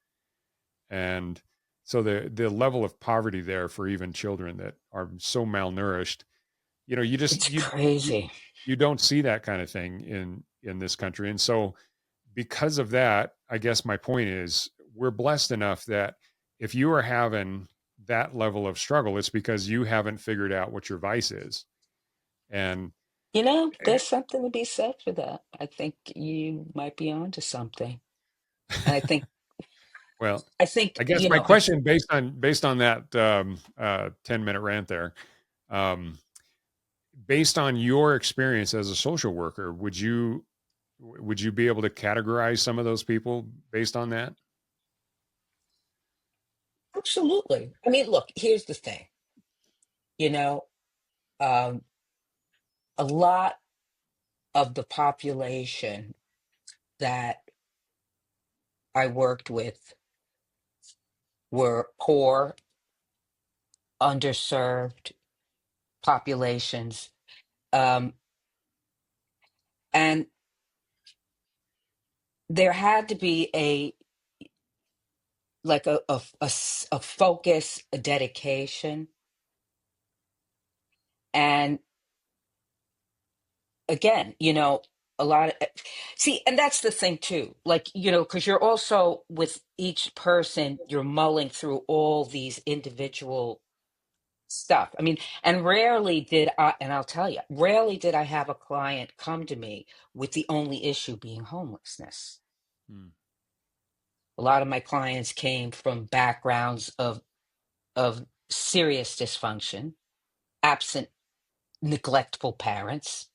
and so the level of poverty there for even children that are so malnourished, you just It's you, crazy. you don't see that kind of thing in this country. And so because of that, I guess my point is we're blessed enough that if you are having that level of struggle, it's because you haven't figured out what your vice is. And There's something to be said for that. I think you might be onto something. And well, I think, I guess my question based on that 10-minute rant there, um, based on your experience as a social worker, would you be able to categorize some of those people based on that? absolutely. I mean, look, here's the thing, you know, um, a lot of the population that I worked with were poor, underserved populations. Um, and there had to be a focus, a dedication. And again, a lot of, see, and that's the thing too, like, because you're also with each person, you're mulling through all these individual stuff. I mean, and rarely did I, and I'll tell you, rarely did I have a client come to me with the only issue being homelessness. Hmm. A lot of my clients came from backgrounds of serious dysfunction, absent, neglectful parents,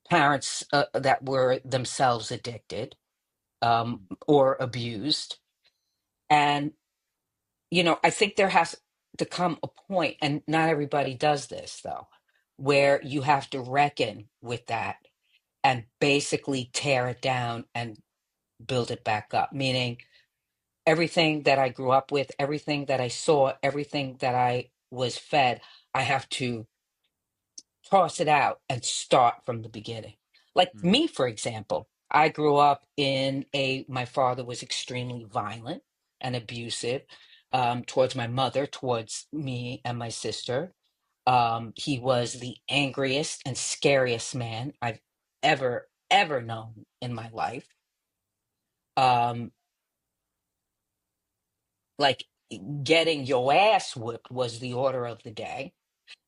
parents that were themselves addicted, Hmm. or abused. And, I think there has to come a point, and not everybody does this though, where you have to reckon with that and basically tear it down and build it back up. Meaning, everything that I grew up with, everything that I saw, everything that I was fed, I have to toss it out and start from the beginning. Like Hmm. me, for example, I grew up my father was extremely violent and abusive, towards my mother, towards me and my sister. He was the angriest and scariest man I've ever known in my life. Um, like, getting your ass whipped was the order of the day.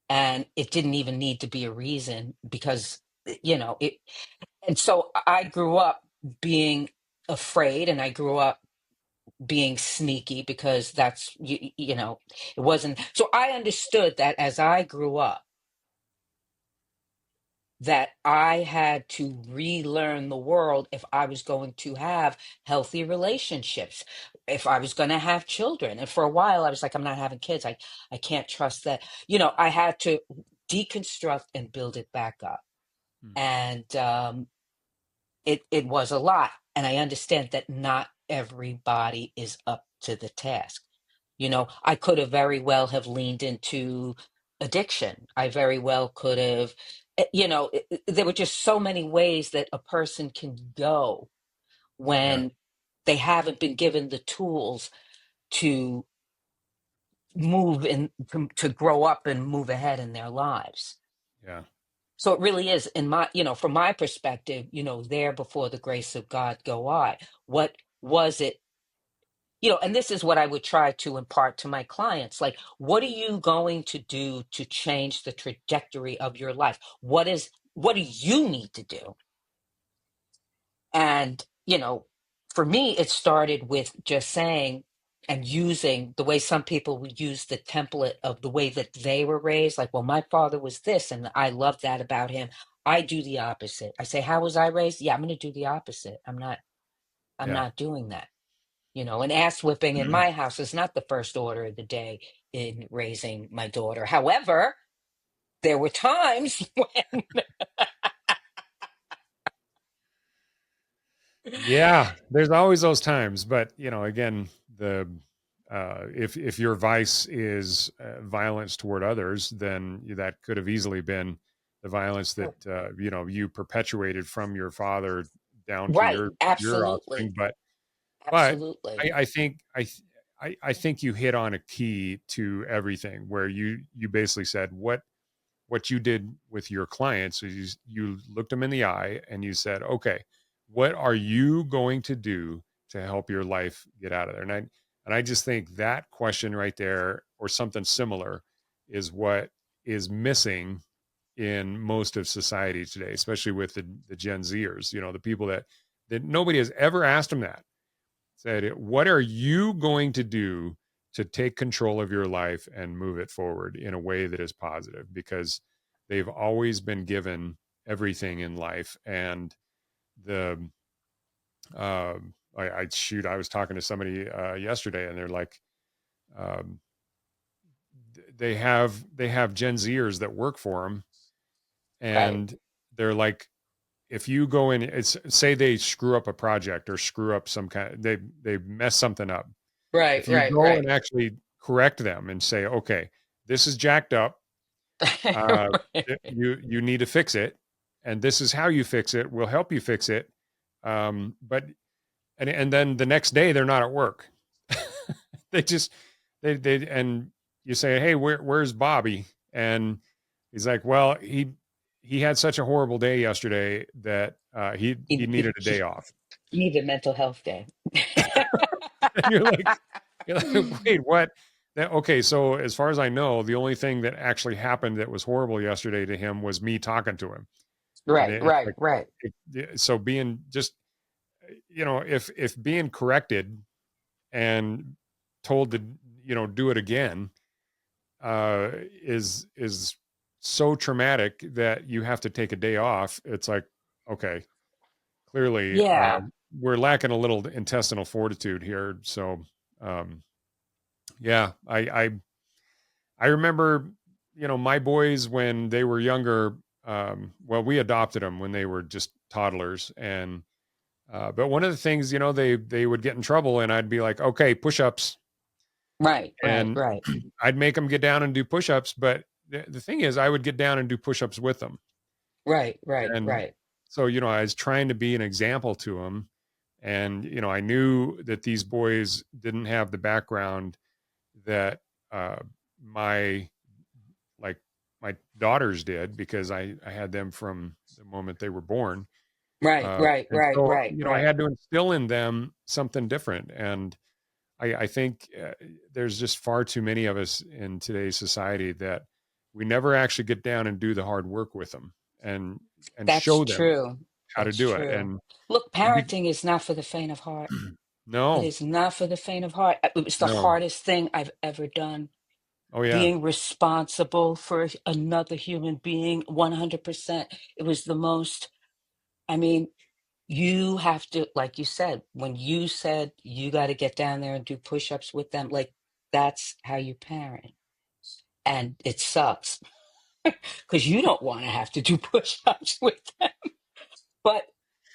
and it didn't even need to be a reason because, it. And so I grew up being afraid, and I grew up being sneaky because that's it wasn't. So I understood that as I grew up, that I had to relearn the world if I was going to have healthy relationships, if I was going to have children. And for a while, I was like, I'm not having kids. I can't trust that. I had to deconstruct and build it back up. Mhm. And it was a lot. And I understand that not everybody is up to the task. I could have very well have leaned into addiction. I very well could have, there were just so many ways that a person can go Yeah. when they haven't been given the tools to move and to grow up and move ahead in their lives. Yeah. So it really is, in my, from my perspective, there before the grace of God go I. What was it? And this is what I would try to impart to my clients. Like, what are you going to do to change the trajectory of your life? What do you need to do? And, for me, it started with just saying and using the way some people would use the template of the way that they were raised. Like, well, my father was this, and I love that about him. I do the opposite. I say, how was I raised? Yeah, I'm going to do the opposite. I'm Yeah. not doing that. An ass whipping in my house is not the first order of the day in raising my daughter. However, there were times when, Yeah, there's always those times, but again, the if your vice is violence toward others, then that could have easily been the violence that you perpetuated from your father down to right, your offspring. absolutely, But absolutely, I think I think you hit on a key to everything, where you basically said what you did with your clients is you looked them in the eye and you said, okay, what are you going to do to help your life get out of there? And I just think that question right there, or something similar, is what is missing in most of society today, especially with the Gen Zers, the people that nobody has ever asked them that. Said, what are you going to do to take control of your life and move it forward in a way that is positive? Because they've always been given everything in life. And the, uh, I was talking to somebody yesterday, and they're like, um, they have Gen Zers that work for them, right, and they're like, if you go in, it's say they screw up a project or screw up some kind, they mess something up. right, If you right, go right, and actually correct them and say, okay, this is jacked up, uh, you need to fix it, and this is how you fix it. We'll help you fix it. But and then the next day they're not at work. they just they and you say, hey, where's Bobby? And he's like, well, he had such a horrible day yesterday that he needed a day off. you need a mental health day. And you're like, wait, what? Okay, so as far as I know, the only thing that actually happened that was horrible yesterday to him was me talking to him. And Right, it's right, like, right. so being just, if being corrected and told to, do it again, is so traumatic that you have to take a day off. It's like, okay, clearly, Yeah, we're lacking a little intestinal fortitude here. So, um, yeah, I remember, my boys when they were younger. Well, we adopted them when they were just toddlers, and but one of the things, they would get in trouble, and I'd be like, okay, push-ups, right, right, and right, I'd make them get down and do push-ups. But the thing is, I would get down and do push-ups with them, right, right, and right, so I was trying to be an example to them, and I knew that these boys didn't have the background that uh, my like my daughters did, because I had them from the moment they were born. right, right, And right, so, right, I right. had to instill in them something different. And I think there's just far too many of us in today's society that we never actually get down and do the hard work with them and That's show them true. how to That's do it. true. And Look, the big, parenting is not for the faint of heart. It no, is not for the faint of heart. It was the no. hardest thing I've ever done. Oh yeah. Being responsible for another human being 100%. It was the most, I mean, you have to, like you said, when you said you got to get down there and do push-ups with them, like that's how you parent. And it sucks because you don't want to have to do push-ups with them. But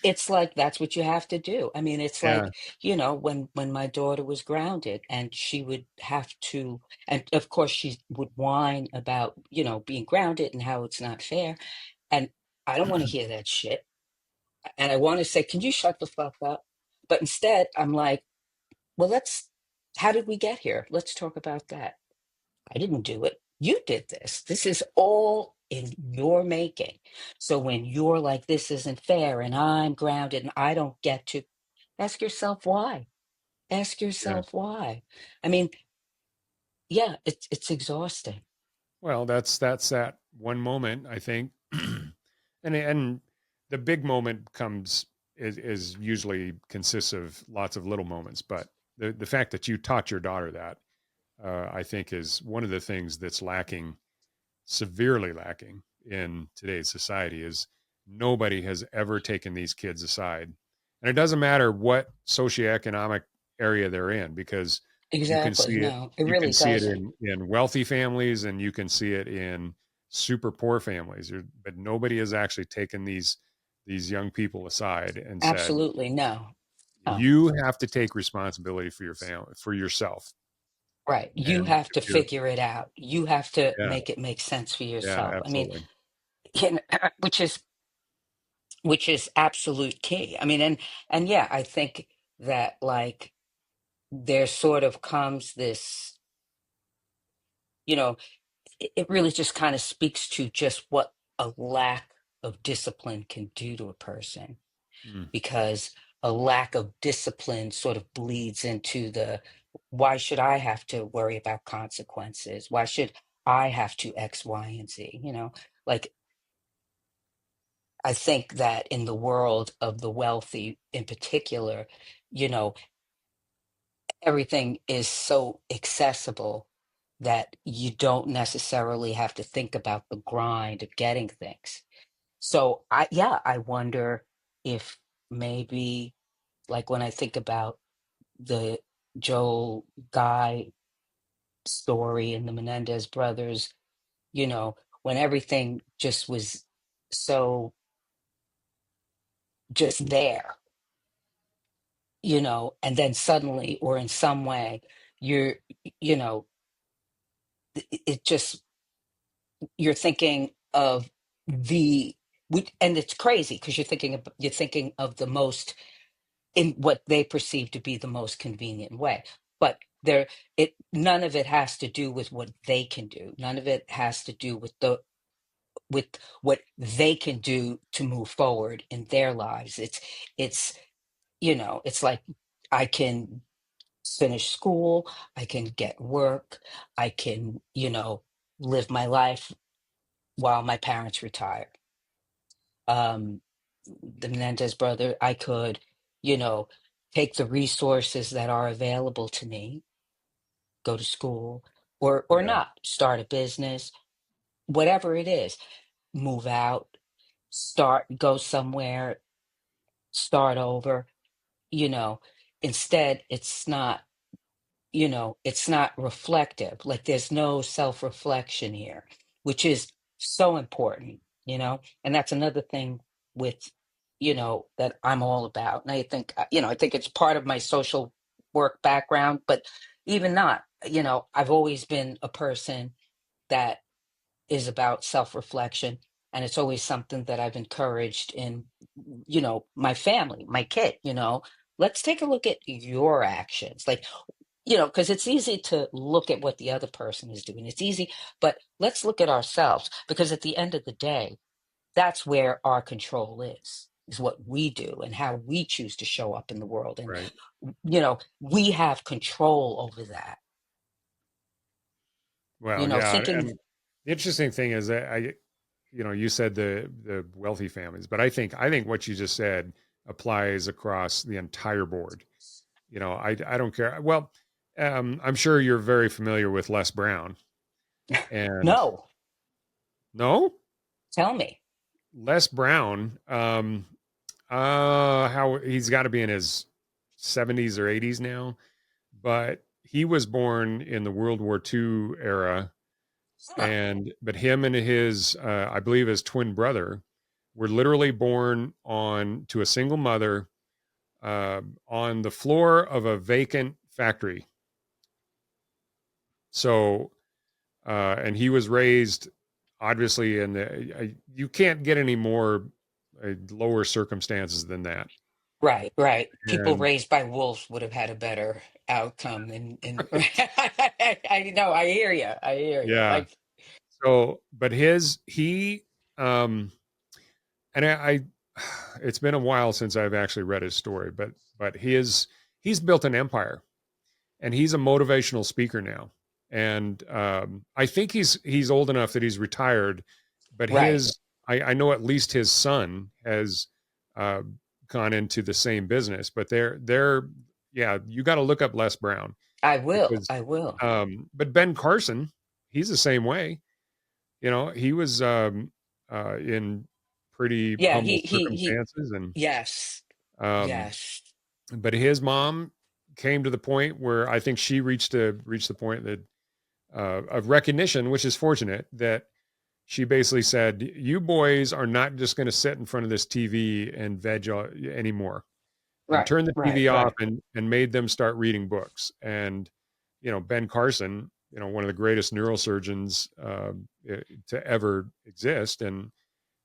it's like that's what you have to do. I mean, it's Yeah. like, when my daughter was grounded and she would have to, and of course she would whine about, being grounded and how it's not fair. And I don't want to hear that shit. And I want to say, can you shut the fuck up? But instead, I'm like, well, how did we get here? Let's talk about that. I didn't do it. You did this. This is all in your making. So when you're like, this isn't fair and I'm grounded and I don't get to, ask yourself why. Ask Yeah. yourself why. I mean, yeah, it's exhausting. Well, that's that one moment, I think. And the big moment comes is usually consists of lots of little moments, but the fact that you taught your daughter that, I think, is one of the things that's lacking, severely lacking in today's society. Is nobody has ever taken these kids aside, and it doesn't matter what socioeconomic area they're in, because you can Exactly. see it. No, it You can really see it doesn't. in wealthy families, and you can see it in super poor families. But nobody has actually taken these young people aside and said, Absolutely no. No. "You have to take responsibility for your family, for yourself." Right. You And have if to you're, figure it out. You have to yeah, make it make sense for yeah, yourself. I mean, absolutely. which is absolute key. I mean, and yeah, I think that like there sort of comes this, you know, it really just kind of speaks to just what a lack of discipline can do to a person, Mm, because a lack of discipline sort of bleeds into the why should I have to worry about consequences? Why should I have to X, Y, and Z? Like I think that in the world of the wealthy in particular, you know, everything is so accessible that you don't necessarily have to think about the grind of getting things. So I wonder if maybe like when I think about the Joel Guy story and the Menendez brothers, when everything just was so just there, and then suddenly or in some way you're, you know, it just you're thinking of and it's crazy because you're thinking of the most in what they perceive to be the most convenient way, but none of it has to do with what they can do. None of it has to do with what they can do to move forward in their lives. It's it's like I can finish school, I can get work, I can live my life while my parents retire. um the Menendez brother, I could, you know, take the resources that are available to me, go to school, or yeah, not, start a business, whatever it is, move out, go somewhere, start over, you know. Instead, it's not reflective. Like there's no self-reflection here, which is so important, and that's another thing with, that I'm all about. And I think, I think it's part of my social work background, but even not, I've always been a person that is about self-reflection. And it's always something that I've encouraged in, my family, my kid, let's take a look at your actions. Like, because it's easy to look at what the other person is doing. It's easy, but let's look at ourselves, because at the end of the day, that's where our control is what we do and how we choose to show up in the world. And, right. we have control over that. Well, yeah, Thinking, and The interesting thing is that you said the wealthy families, but I think what you just said applies across the entire board. I don't care. Well, I'm sure you're very familiar with Les Brown, and No, no, tell me. Les Brown, how he's got to be in his 70s or 80s now, but he was born in the World War II era, Huh. but him and his, I believe, his twin brother were literally born on to a single mother on the floor of a vacant factory. So, and he was raised obviously in you can't get any more lower circumstances than that. Right, right. People And raised by wolves would have had a better outcome than I know, I hear you. I hear you. yeah, Like, so, but he, um, and it's been a while since I've actually read his story, but he's built an empire, and he's a motivational speaker now. And I think he's old enough that he's retired, but right. I know at least his son has uh, gone into the same business. But they're yeah, you got to look up Les Brown I will. because I will. but Ben Carson, he's the same way. He was in pretty Yeah, humble he circumstances, and yes. um, Yes. but his mom came to the point where I think she reached the point that of recognition, which is fortunate, that she basically said, "You boys are not just going to sit in front of this TV and anymore," and Right, turned the right, TV off right. and made them start reading books. And Ben Carson, one of the greatest neurosurgeons to ever exist,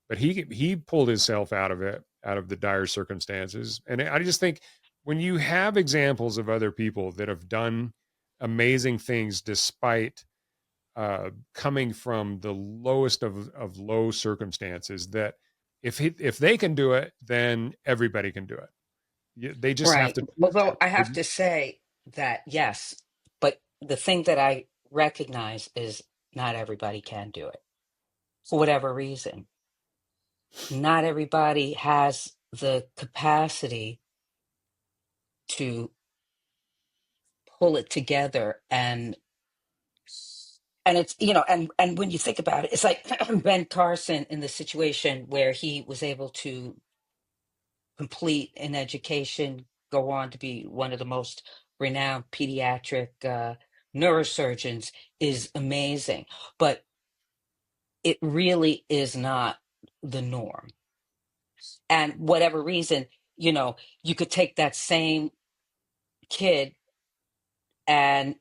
but he pulled himself out of it, out of the dire circumstances. And I just think when you have examples of other people that have done amazing things despite coming from the lowest of low circumstances, that if they can do it, then everybody can do it. They just have Right. to choose Although it. I have to say that yes, but the thing that I recognize is not everybody can do it for whatever reason. Not everybody has the capacity to pull it together, and it's and when you think about it, it's like Ben Carson in the situation where he was able to complete an education, go on to be one of the most renowned pediatric neurosurgeons, is amazing. But it really is not the norm. And whatever reason, you could take that same kid and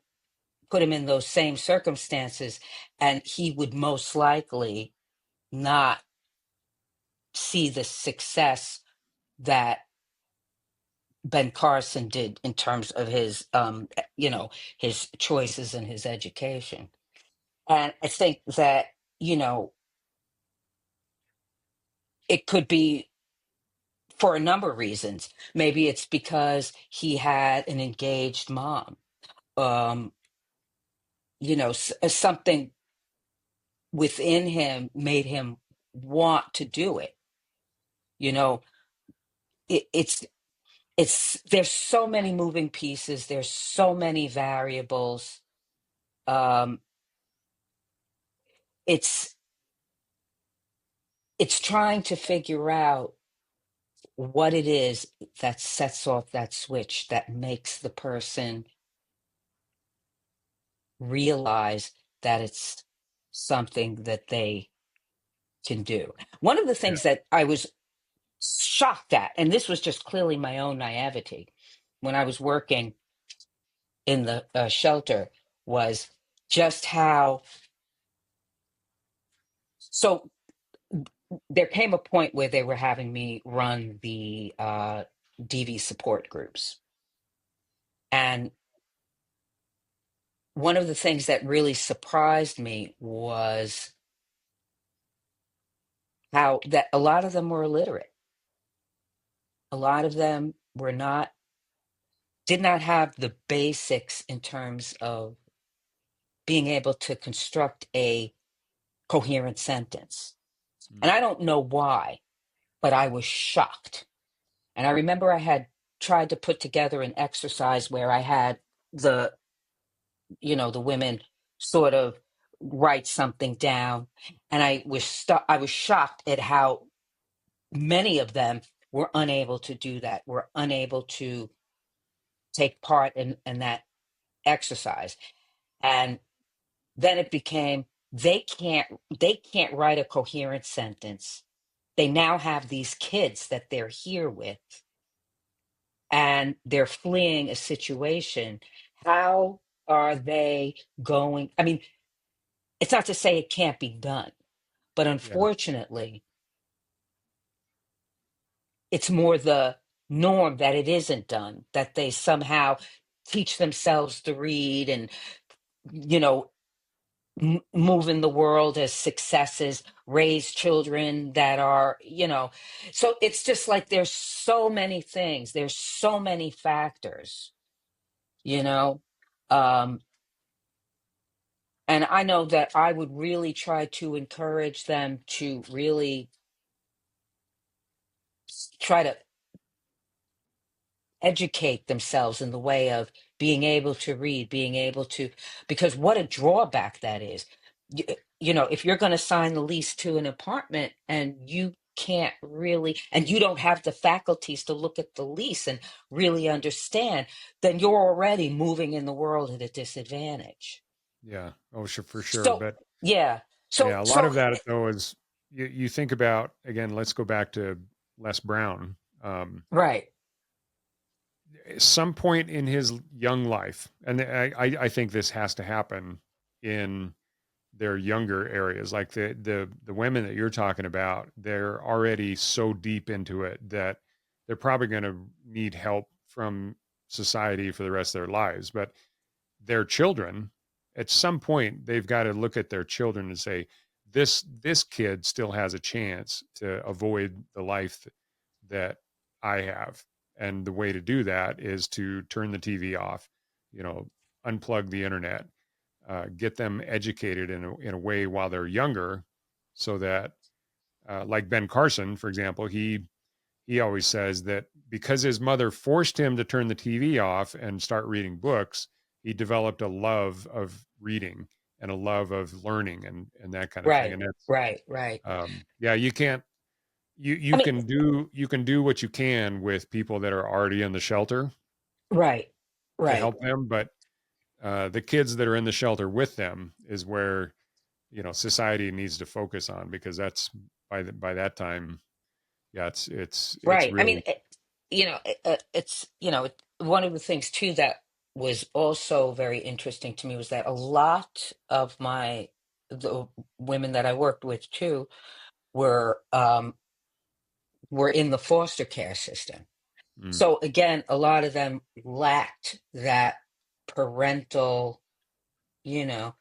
put him in those same circumstances, and he would most likely not see the success that Ben Carson did in terms of his choices and his education. And I think that, you know, it could be for a number of reasons. Maybe it's because he had an engaged mom. Um, something within him made him want to do it. You know, it's there's so many moving pieces, there's so many variables. Um, it's it's trying to figure out what it is that sets off that switch that makes the person realize that it's something that they can do. One of the Yeah. things that I was shocked at, and this was just clearly my own naivety when I was working in the shelter, was just how. So there came a point where they were having me run the DV support groups. And one of the things that really surprised me was how that a lot of them were illiterate. A lot of them did not have the basics in terms of being able to construct a coherent sentence. Mm. And I don't know why, but I was shocked. And I remember I had tried to put together an exercise where I had the, the women sort of write something down. And I was shocked at how many of them were unable to do that, were unable to take part in that exercise. And then it became they can't write a coherent sentence. They now have these kids that they're here with, and they're fleeing a situation. How are they going? I mean, it's not to say it can't be done, but Yeah. unfortunately, it's more the norm that it isn't done, that they somehow teach themselves to read and, you know, move in the world as successes, raise children that are, so it's just like there's so many things, there's so many factors, you know. Um, and I know that I would really try to encourage them to really try to educate themselves in the way of being able to read, being able to, because what a drawback that is. If you're going to sign the lease to an apartment and you can't really, and you don't have the faculties to look at the lease and really understand, then you're already moving in the world at a disadvantage. Yeah. Oh, sure, for sure. So, But yeah. yeah, So, a lot so, of that though is you think about, again, let's go back to Les Brown. Um, right, some point in his young life, and I think this has to happen in their younger areas, like the women that you're talking about, they're already so deep into it that they're probably going to need help from society for the rest of their lives. But their children, at some point, they've got to look at their children and say, this kid still has a chance to avoid the life that I have. And the way to do that is to turn the TV off, you know, unplug the internet, get them educated in a way while they're younger, so that, like Ben Carson, for example, he always says that because his mother forced him to turn the TV off and start reading books, he developed a love of reading and a love of learning and that kind of thing. right, And that's, right. yeah, you can't, you I you mean, can do what you can with people that are already in the shelter right, to right. help them, but the kids that are in the shelter with them is where, society needs to focus on, because that's by that time, yeah, it's Right. I mean, really. it's, one of the things too that was also very interesting to me was that a lot of the women that I worked with too were in the foster care system. Mm, So again, a lot of them lacked that parental, you know,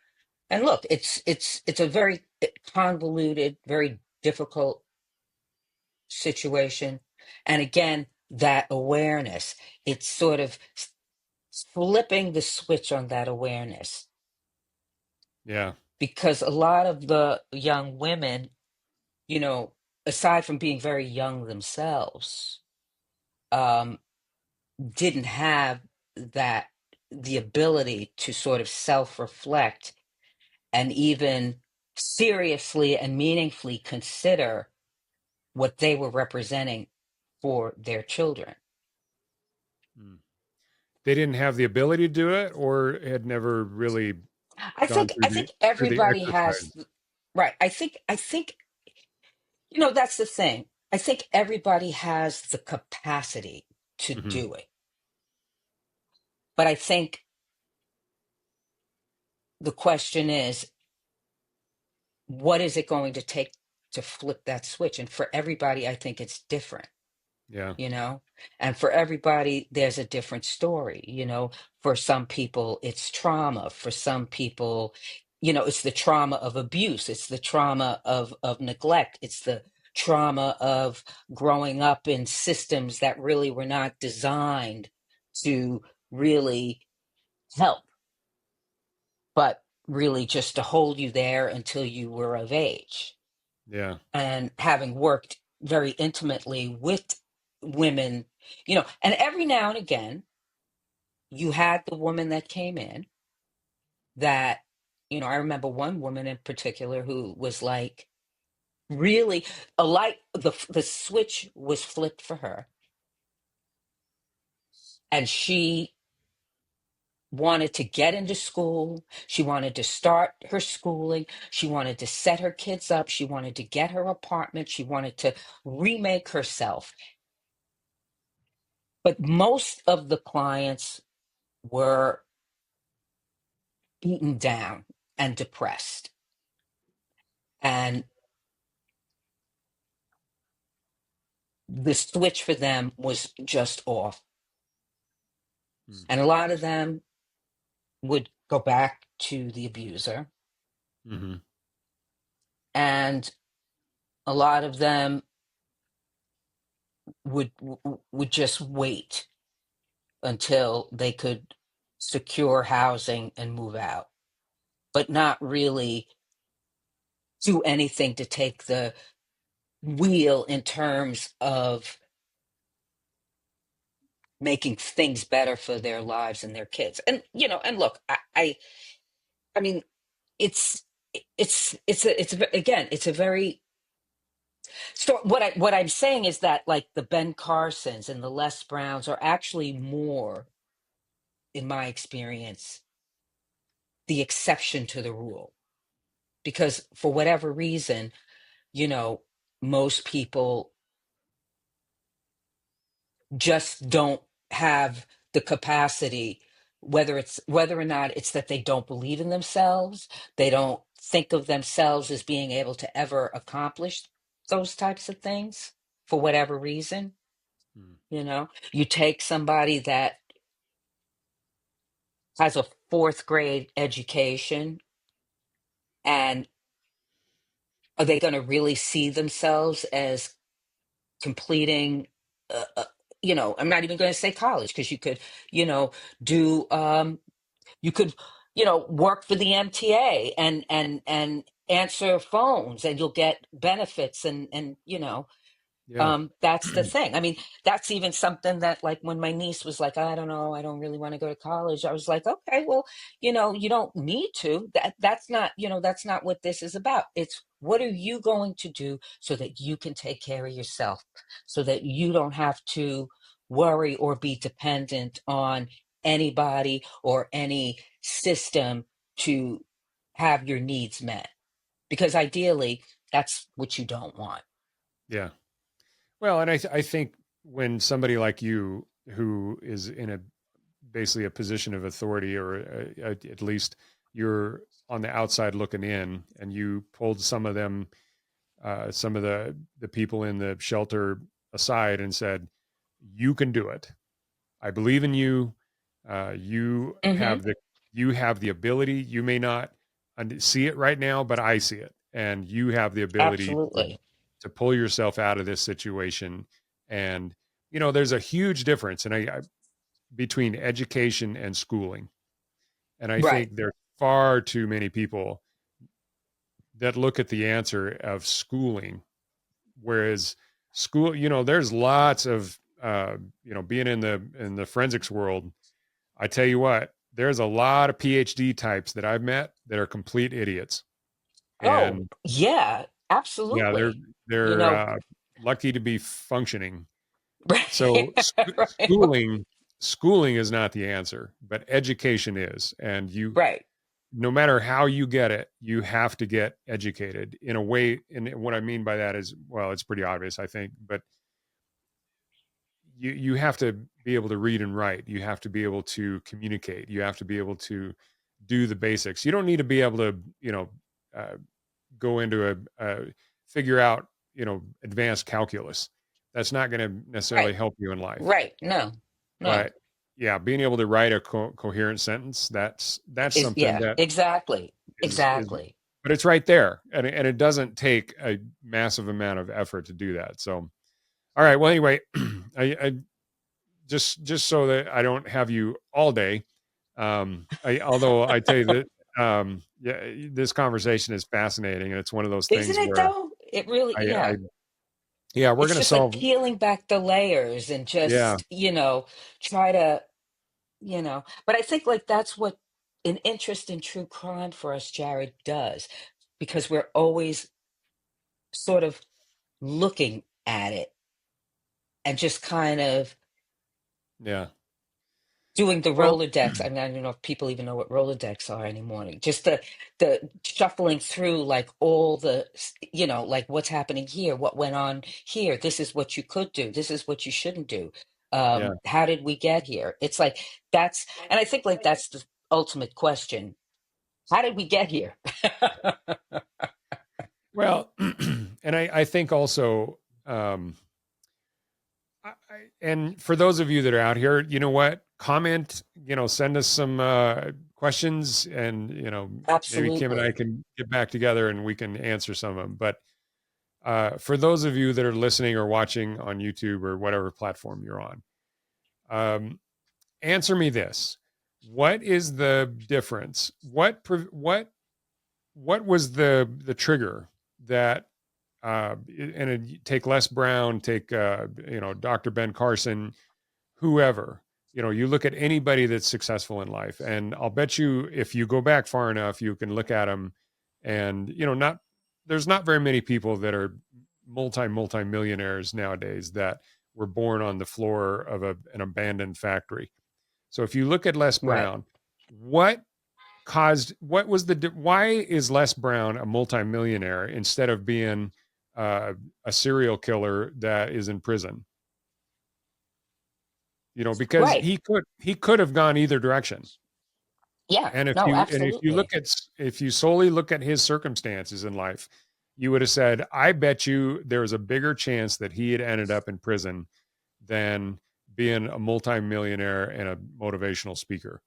and look, it's a very convoluted, very difficult situation. And again, that awareness, it's sort of flipping the switch on that awareness, yeah. because a lot of the young women, you know, aside from being very young themselves, um, didn't have that the ability to sort of self-reflect and even seriously and meaningfully consider what they were representing for their children. Mm. They didn't have the ability to do it, or had never really I gone think through I the think everybody has, exercise. right. I think that's the thing. I think everybody has the capacity to Hmm. do it. But I think the question is, what is it going to take to flip that switch? And for everybody, I think it's different. Yeah. And for everybody there's a different story. For some people it's trauma, for some people it's the trauma of abuse, it's the trauma of neglect, it's the trauma of growing up in systems that really were not designed to really help. But really just to hold you there until you were of age. Yeah. And having worked very intimately with women, and every now and again, you had the woman that came in that, I remember one woman in particular who was like, really a light, the switch was flipped for her, and she wanted to get into school. She wanted to start her schooling. She wanted to set her kids up. She wanted to get her apartment. She wanted to remake herself. But most of the clients were beaten down and depressed. And the switch for them was just off. Mm. And a lot of them would go back to the abuser. Mm-hmm. And a lot of them would just wait until they could secure housing and move out, but not really do anything to take the wheel in terms of making things better for their lives and their kids. And and look, I mean, it's again, it's a very, so what I'm saying is that, like, the Ben Carsons and the Les Browns are actually more, in my experience, the exception to the rule, because for whatever reason, you know, most people just don't have the capacity, whether or not it's that they don't believe in themselves, they don't think of themselves as being able to ever accomplish those types of things for whatever reason. Mm. You take somebody that has a fourth grade education, and are they going to really see themselves as completing, I'm not even going to say college, because you could, you know do you could, work for the MTA and answer phones, and you'll get benefits, and Yeah. that's the thing. I mean, that's even something that, like, when my niece was like, I don't know, I don't really want to go to college, I was like, okay, well, you don't need to. That's not what this is about. It's, what are you going to do so that you can take care of yourself, so that you don't have to worry or be dependent on anybody or any system to have your needs met, because ideally that's what you don't want. Yeah. Well, and I think when somebody like you, who is in a basically a position of authority, or at least you're on the outside looking in, and you pulled some of the people in the shelter aside and said, "You can do it. I believe in you. You Hmm. have the ability. You may not see it right now, but I see it, and you have the ability Absolutely. to pull yourself out of this situation." And there's a huge difference, and between education and schooling. And I Right. think there's far too many people that look at the answer of schooling, whereas school, there's lots of being in the forensics world. I tell you what, there's a lot of PhD types that I've met that are complete idiots. Oh, And yeah, yeah, they're absolutely. You they're know, uh, lucky to be functioning. So right, right, schooling is not the answer, but education is. And right, no matter how you get it, you have to get educated in a way. And what I mean by that is, well, it's pretty obvious, I think, but you have to be able to read and write. You have to be able to communicate. You have to be able to do the basics. You don't need to be able to, uh, go into figure out, advanced calculus. That's not going to necessarily right, help you in life. right. No, no. But yeah, being able to write a coherent sentence, that's something Yeah, that exactly, is, exactly. but it's right there, and it doesn't take a massive amount of effort to do that. So, all right. Well, anyway, I just so that I don't have you all day. Although I tell you that Yeah, this conversation is fascinating, and it's one of those Isn't things it where though? It really, I yeah. yeah, we're It's gonna just like solve. peeling back the layers and Yeah, just, try to, but I think like that's what an interest in true crime for us, Jared, does, because we're always sort of looking at it and just kind of yeah. doing the Well, Rolodex. I mean, I don't know if people even know what Rolodex are anymore. Just the shuffling through like all the, like what's happening here, what went on here. This is what you could do. This is what you shouldn't do. yeah. How did we get here? It's like and I think like that's the ultimate question. How did we get here? Well, and I think also, um, and for those of you that are out here, you know what? Comment, send us some questions, and maybe Kim and I Absolutely. can get back together and we can answer some of them. But for those of you that are listening or watching on YouTube or whatever platform you're on, answer me this: what is the difference? What was the trigger that take Les Brown, take Dr. Ben Carson, whoever, you look at anybody that's successful in life, and I'll bet you if you go back far enough, you can look at them, and not there's not very many people that are multi millionaires nowadays that were born on the floor of an abandoned factory. So if you look at Les Right. Brown, what what was why is Les Brown a multimillionaire instead of being a serial killer that is in prison? Because Right. he could have gone either direction. Yeah. And No, if absolutely. if you solely look at his circumstances in life, you would have said, I bet you there was a bigger chance that he had ended up in prison than being a multimillionaire and a motivational speaker.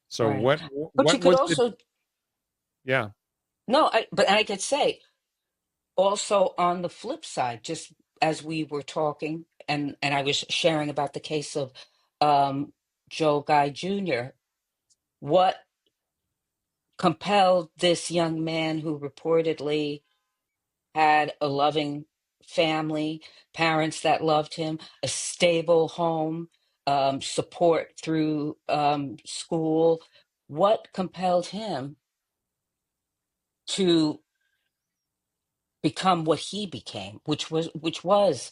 So Right. But you what could was the also, yeah, no, but I could say, also on the flip side, just as we were talking and I was sharing about the case of um Joe Guy Jr., what compelled this young man who reportedly had a loving family, parents that loved him, a stable home, support through school, what compelled him to become what he became, which was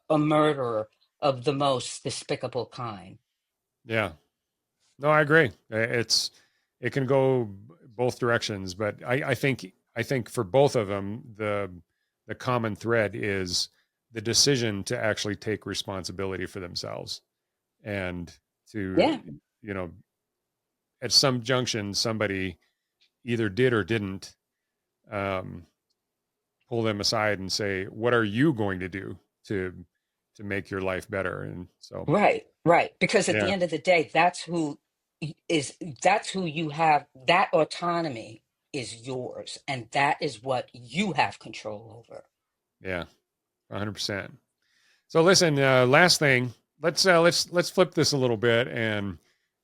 a murderer of the most despicable kind. yeah. No, I agree. It can go both directions, but I think for both of them, the common thread is the decision to actually take responsibility for themselves, and to, Yeah, you know at some junction somebody either did or didn't um, pull them aside and say, what are you going to do to make your life better? And so right, right. Because at the yeah, end of the day, is that's who you have. That autonomy is yours, and that is what you have control over. yeah, 100%. So listen, last thing, let's flip this a little bit and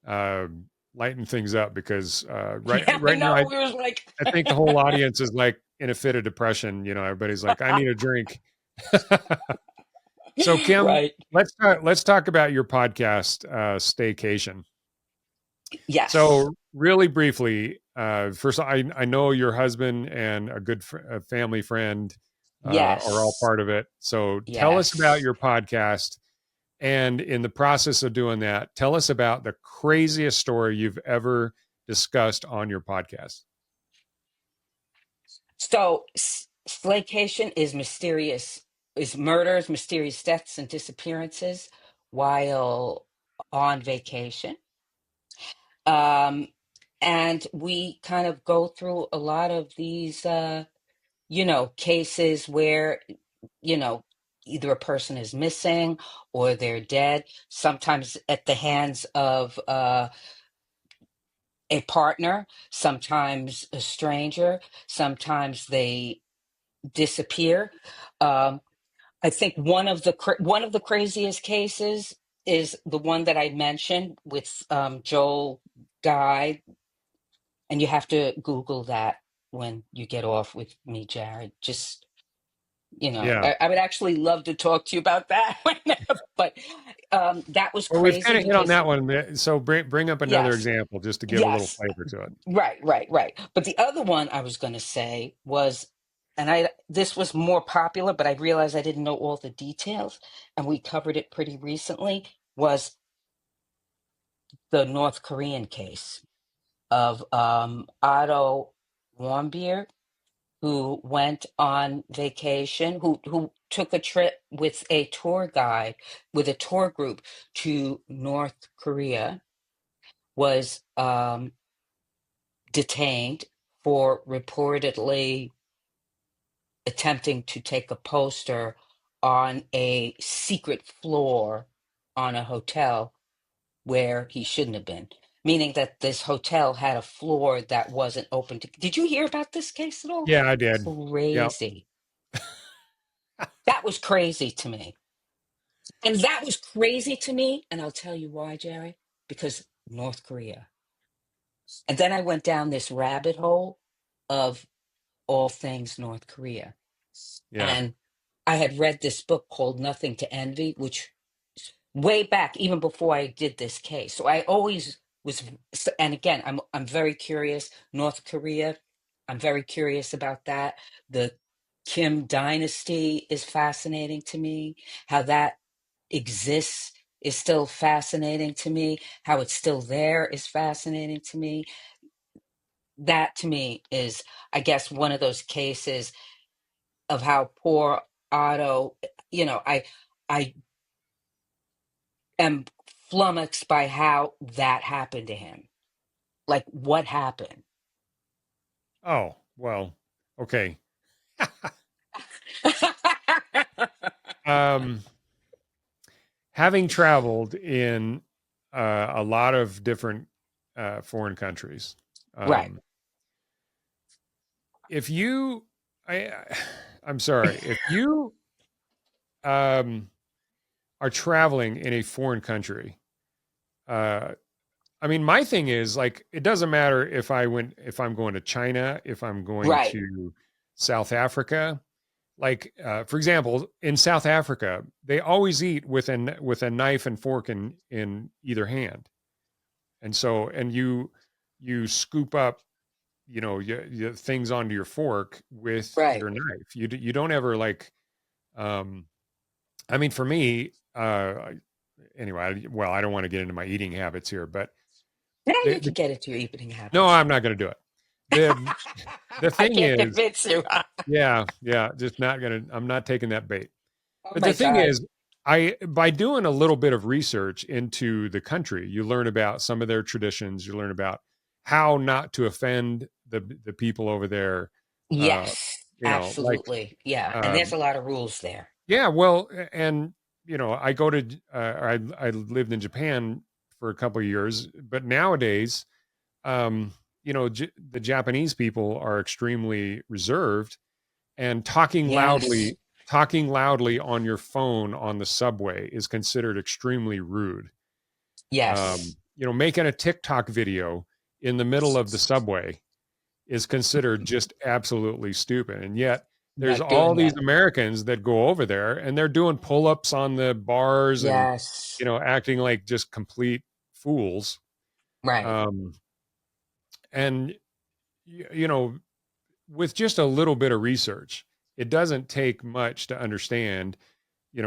uh, lighten things up, because Yeah, I right now know. We was like, I think the whole audience is like in a fit of depression. Everybody's like, I need a drink. So Kim, right. let's talk about your podcast, Staycation. Yes, So really briefly, first, I know your husband and a family friend are all yes, part of it. So tell us about yes. your podcast. And in the process of doing that, tell us about the craziest story you've ever discussed on your podcast. So, Slaycation is mysterious, is murders, mysterious deaths, and disappearances while on vacation. Um, and we kind of go through a lot of these, cases where, you know, either a person is missing or they're dead, sometimes at the hands of a partner, sometimes a stranger, sometimes they disappear. Um, I think one of the craziest cases is the one that I mentioned with Joel Guy. And you have to Google that when you get off with me, Jared. Just, Yeah. I would actually love to talk to you about that. But that was Well, we've crazy kind of hit on because, that one. So bring up another yes, example just to give a little yes, flavor to it. right, right, right. But the other one I was going to say was, and this was more popular, but I realized I didn't know all the details, and we covered it pretty recently, was the North Korean case of Otto Warmbier, who went on vacation, who took a trip with a tour guide, with a tour group to North Korea, was detained for reportedly attempting to take a poster on a secret floor on a hotel where he shouldn't have been. Meaning that this hotel had a floor that wasn't open to. Did you hear about this case at all? Yeah, I did. Yeah. Crazy. That was crazy to me. And that was crazy to me. And I'll tell you why, Jerry. Because North Korea. And then I went down this rabbit hole of all things North Korea. Yeah. And I had read this book called Nothing to Envy, which way back, even before I did this case. So I always was, and again, I'm very curious. North Korea, I'm very curious about that. The Kim dynasty is fascinating to me. How that exists is still fascinating to me. How it's still there is fascinating to me. That to me is, I guess, one of those cases of how poor Otto, I am flummoxed by how that happened to him. Like, what happened? Oh, well, okay. Um, Having traveled in a lot of different foreign countries, Right. um, if you, I, I'm sorry, if you um, are traveling in a foreign country, uh, I mean, my thing is like, it doesn't matter if I'm going to China, if I'm going Right. to South Africa. Like, for example, in South Africa, they always eat with a knife and fork in either hand, and so you scoop up, your things onto your fork with Right. your knife. You don't ever like, um, I mean, for me, anyway, well, I don't want to get into my eating habits here, but Now you the can get into your eating no, habits. I'm not going to do it. The I thing can't is, convince you. yeah, yeah, just not gonna. I'm not taking that bait. Oh But my the thing God. is, I by doing a little bit of research into the country, you learn about some of their traditions. You learn about how not to offend the people over there. Uh, Yes, like, absolutely. Yeah. And there's um, a lot of rules there. yeah, well, and I go to I lived in Japan for a couple of years, but nowadays, um, the Japanese people are extremely reserved, and Yes. talking loudly on your phone on the subway is considered extremely rude. Yes. Making a TikTok video in the middle of the subway is considered just absolutely stupid. And yet there's Not all doing these that. Americans that go over there and they're doing pull-ups on the bars and, Yes. acting like just complete fools. Right. Um, and, y- you know, with just a little bit of research, it doesn't take much to understand,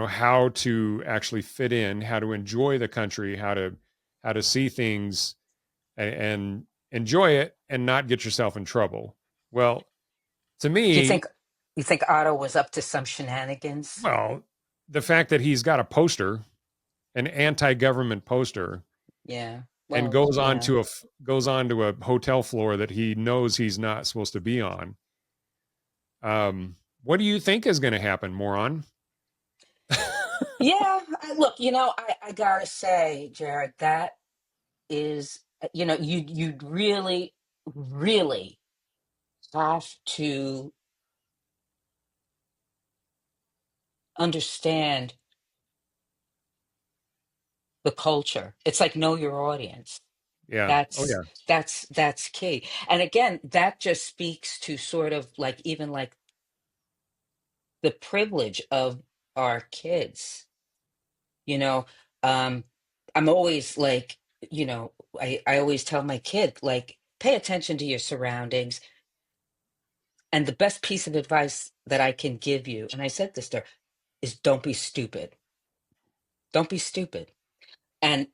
how to actually fit in, how to enjoy the country, how to see things and enjoy it and not get yourself in trouble. Well, to Do me, you think Otto was up to some shenanigans? well, the fact that he's got a poster, an anti-government poster, Yeah. and Well, yeah. goes on to a hotel floor that he knows he's not supposed to be on. What do you think is going to happen, moron? Yeah, look, I gotta say, Jared, that is, you'd really, really have to understand the culture. It's like know your audience. Yeah. Oh That's yeah. that's key. And again, that just speaks to sort of like even like the privilege of our kids. You know, um, I'm always like, I always tell my kid, like, pay attention to your surroundings. And the best piece of advice that I can give you, and I said this to her, is don't be stupid. Don't be stupid. And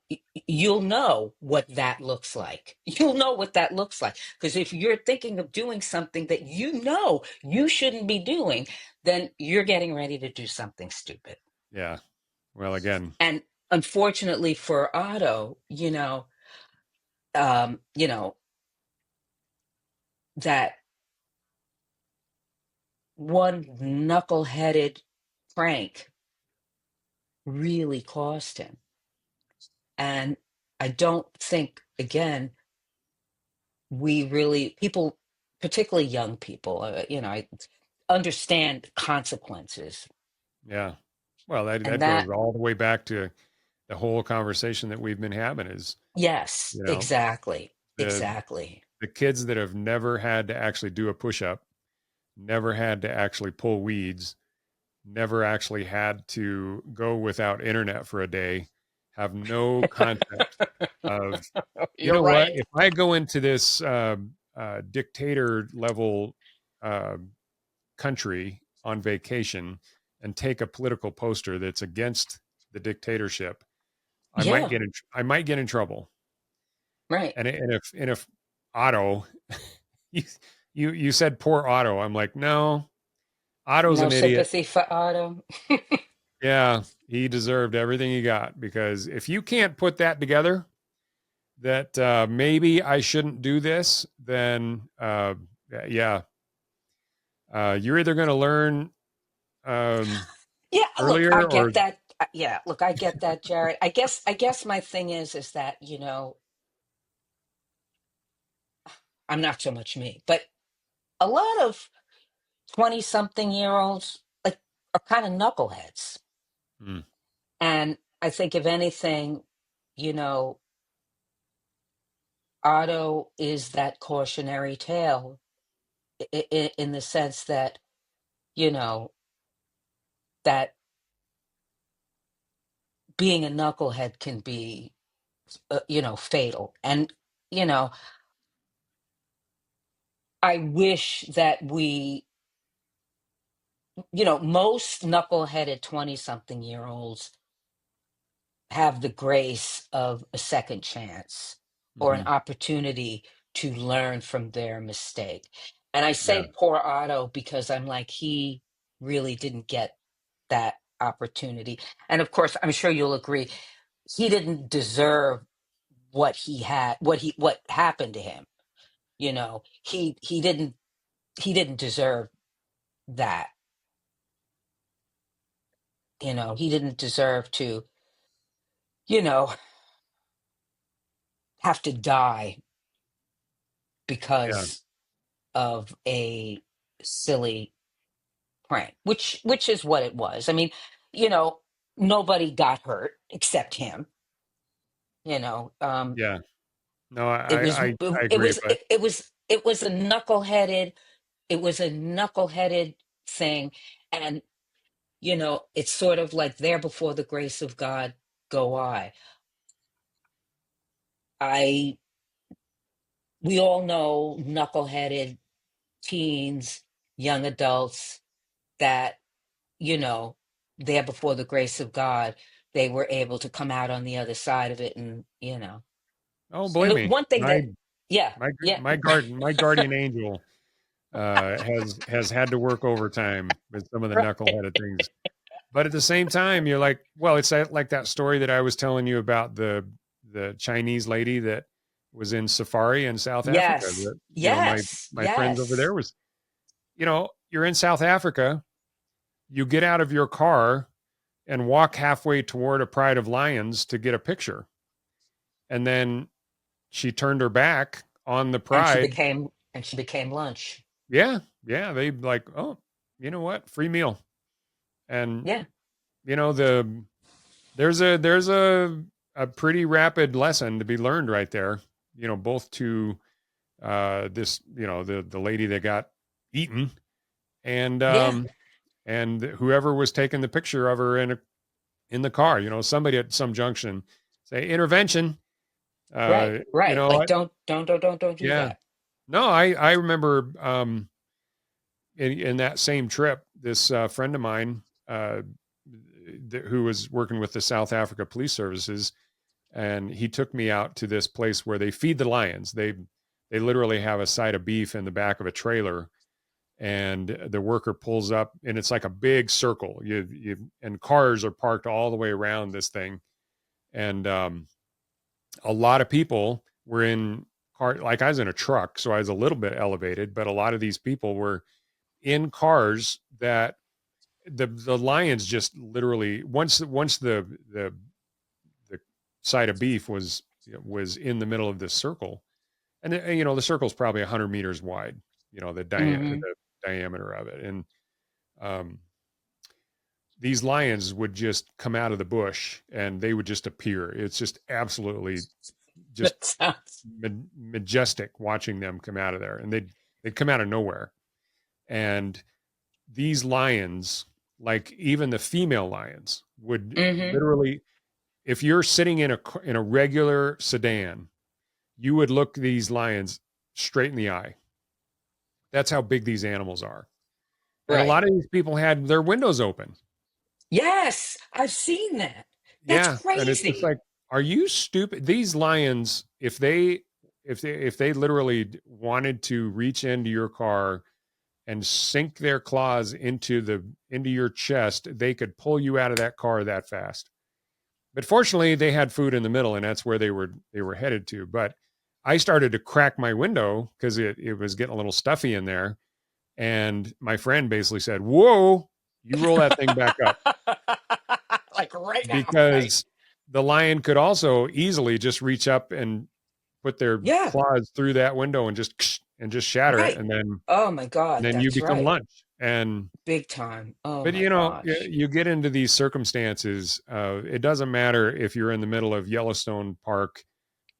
you'll know what that looks like. You'll know what that looks like. Because if you're thinking of doing something that you know you shouldn't be doing, then you're getting ready to do something stupid. Yeah. Well, again, And unfortunately for Otto, um, you know, that one knuckleheaded prank really cost him. And I don't think, again, we really, people, particularly young people, I understand consequences. yeah. Well, that And that that, goes all the way back to the whole conversation that we've been having is, yes, you know, exactly, the exactly. the kids that have never had to actually do a push-up, never had to actually pull weeds, never actually had to go without internet for a day, have no concept of, you You're know what, right. if I go into this dictator level uh, country on vacation and take a political poster that's against the dictatorship, Yeah, I might get in trouble. right. And if Otto, you you said poor Otto, I'm like, no, Otto's No an idiot. sympathy for Otto. Yeah, he deserved everything he got, because if you can't put that together, that maybe I shouldn't do this, then yeah, you're either going to learn Yeah, look, I earlier or get that. Yeah, look, I get that, Jared. I guess my thing is that, I'm not so much me, but a lot of 20 something year olds like are kind of knuckleheads. Hmm, And I think if anything, you know, Otto is that cautionary tale in the sense that, you know, that being a knucklehead can be, fatal. And, you know, I wish that most knuckleheaded 20 something year olds have the grace of a second chance or an hmm. opportunity to learn from their mistake. And I Yeah, say poor Otto because I'm like, he really didn't get that opportunity. And of course, I'm sure you'll agree, he didn't deserve what he had, what happened to him. He didn't deserve that. He didn't deserve to, you know, have to die yeah, because of a silly prank, which is what it was. I mean, you know, nobody got hurt except him. Um, yeah. No, it was I it agree, was but it, it was it was a knuckleheaded it was a knuckleheaded thing, and it's sort of like there before the grace of God go I. I We all know knuckleheaded teens, young adults that you know, there before the grace of God, they were able to come out on the other side of it. oh, And believe the me, one thing that, yeah, yeah, my guardian angel has had to work overtime with some of the right. knuckleheaded things. But at the same time, you're like, well, it's like that story that I was telling you about the Chinese lady that was in safari in South Africa. Yes, That, yes, my friends over yes. there was, you're in South Africa, you get out of your car and walk halfway toward a pride of lions to get a picture, and then she turned her back on the And she pride. became, lunch. Yeah, yeah, they like, oh, you know what, free meal. And Yeah, you know there's a pretty rapid lesson to be learned right there. both to this, the lady that got eaten, and Yeah. whoever was taking the picture of her in the car. Somebody at some junction say intervention. Right. You Right. know, Like don't do yeah. that. No, I remember in that same trip, this friend of mine who was working with the South Africa Police Services, and he took me out to this place where they feed the lions. They literally have a side of beef in the back of a trailer, and the worker pulls up, and it's like a big circle. And cars are parked all the way around this thing, and a lot of people were in car. Like I was in a truck, so I was a little bit elevated, but a lot of these people were in cars that the lions just literally once the side of beef was in the middle of this circle, and the circle's probably 100 meters wide, Hmm. the diameter of it, and um, these lions would just come out of the bush and they would just appear. It's just absolutely just That sounds. majestic watching them come out of there, and they'd come out of nowhere. And these lions, like even the female lions, would Hmm. literally, if you're sitting in a regular sedan, you would look these lions straight in the eye. That's how big these animals are. And a Right. lot of these people had their windows open. Yes, I've seen that. That's Yeah, and it's just crazy. like, are you stupid? These lions, if they literally wanted to reach into your car and sink their claws into your chest, they could pull you out of that car that fast. But fortunately, they had food in the middle, and that's where they were headed to. But I started to crack my window because it was getting a little stuffy in there, and my friend basically said, "Whoa, you roll that thing back up," Like right now, right? because the lion could also easily just reach up and put their Yeah, claws through that window and just shatter it, right. and then Oh my God, you that's become right. lunch. And Big time. Oh but my gosh. you get into these circumstances. It doesn't matter if you're in the middle of Yellowstone Park,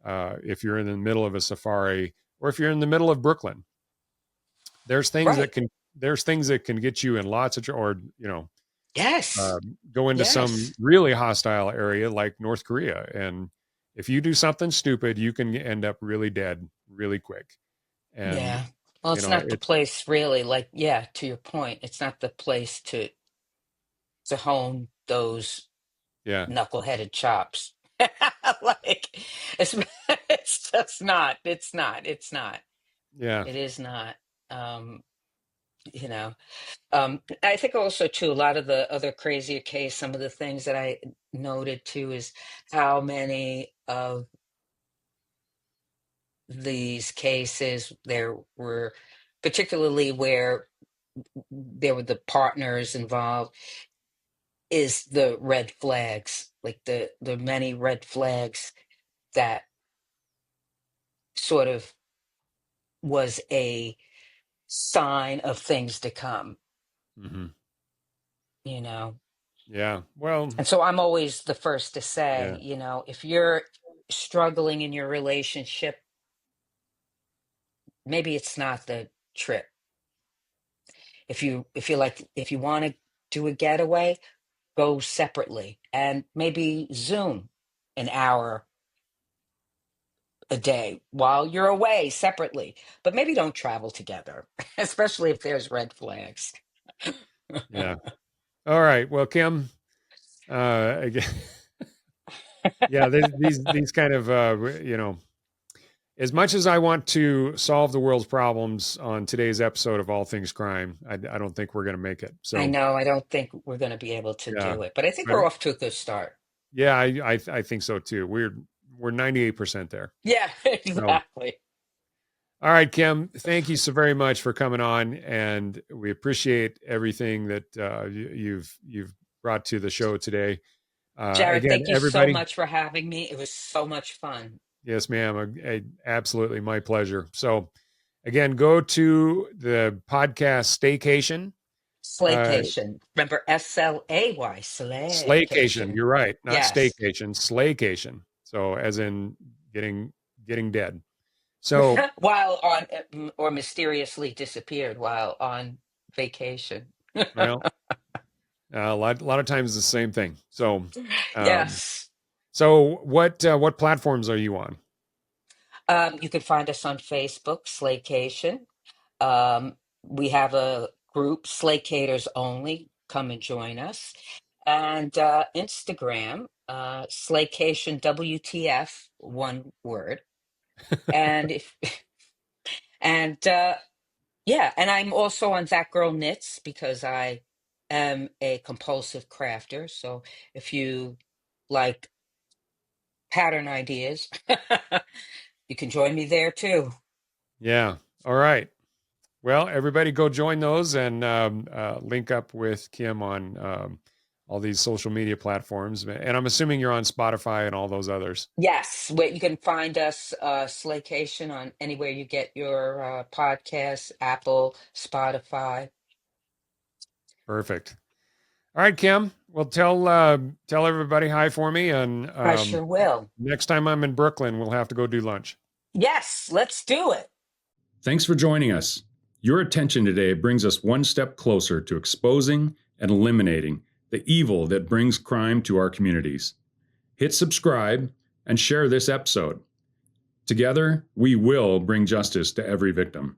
if you're in the middle of a safari, or if you're in the middle of Brooklyn. There's things that Right. can there's things that can get you in lots of or Yes. go into some Yes. really hostile area like North Korea, and if you do something stupid, you can end up really dead really quick. And Yeah. Well, it's not the it's place really, like, yeah, to your point, it's not the place to hone those yeah, knuckleheaded chops. Like it's it's just not. It's not. It's not. yeah. It is not. Um, you know. I think also too, a lot of the other crazier case, some of the things that I noted too is how many of these cases there were, particularly where there were the partners involved, is the red flags, like the many red flags that sort of was a sign of things to come, Hmm. you know. Yeah. Well, And so I'm always the first to say, yeah. if you're struggling in your relationship, maybe it's not the trip. If you want to do a getaway, go separately and maybe Zoom an hour a day while you're away separately. But maybe don't travel together, especially if there's red flags. Yeah. All right. Well, Kim, again, yeah, these kind of as much as I want to solve the world's problems on today's episode of All Things Crime, I don't think we're going to make it. I So know I don't think we're going to be able to yeah, do it, but I think but we're off to a good start. yeah, I think so too. We're 98% there. Yeah, So exactly. all right, Kim, thank you so very much for coming on, and we appreciate everything that you've brought to the show today. Jared, Again, thank you so everybody, much for having me. It was so much fun. yes, ma'am, absolutely my pleasure. So again, go to the podcast Staycation, uh, Slaycation. Remember SLAY, Slaycation. Slaycation. You're right, not Yes. Staycation, Slaycation. So as in getting dead. So, While on, or mysteriously disappeared while on vacation. well, a lot of times the same thing. So, um, Yes. what platforms are you on? You can find us on Facebook, Slaycation. We have a group, Slaycators Only. Come and join us. And Instagram, Slaycation WTF, one word. And if and yeah, and I'm also on That Girl Knits because I am a compulsive crafter. So if you like pattern ideas, you can join me there too. Yeah. All right. Well, everybody go join those and link up with Kim on all these social media platforms. And I'm assuming you're on Spotify and all those others. Yes, where you can find us, Slaycation, on anywhere you get your podcasts, Apple, Spotify. Perfect. All right, Kim. Well, tell everybody hi for me, and I sure will. next time I'm in Brooklyn, we'll have to go do lunch. Yes, let's do it. Thanks for joining us. Your attention today brings us one step closer to exposing and eliminating the evil that brings crime to our communities. Hit subscribe and share this episode. Together, we will bring justice to every victim.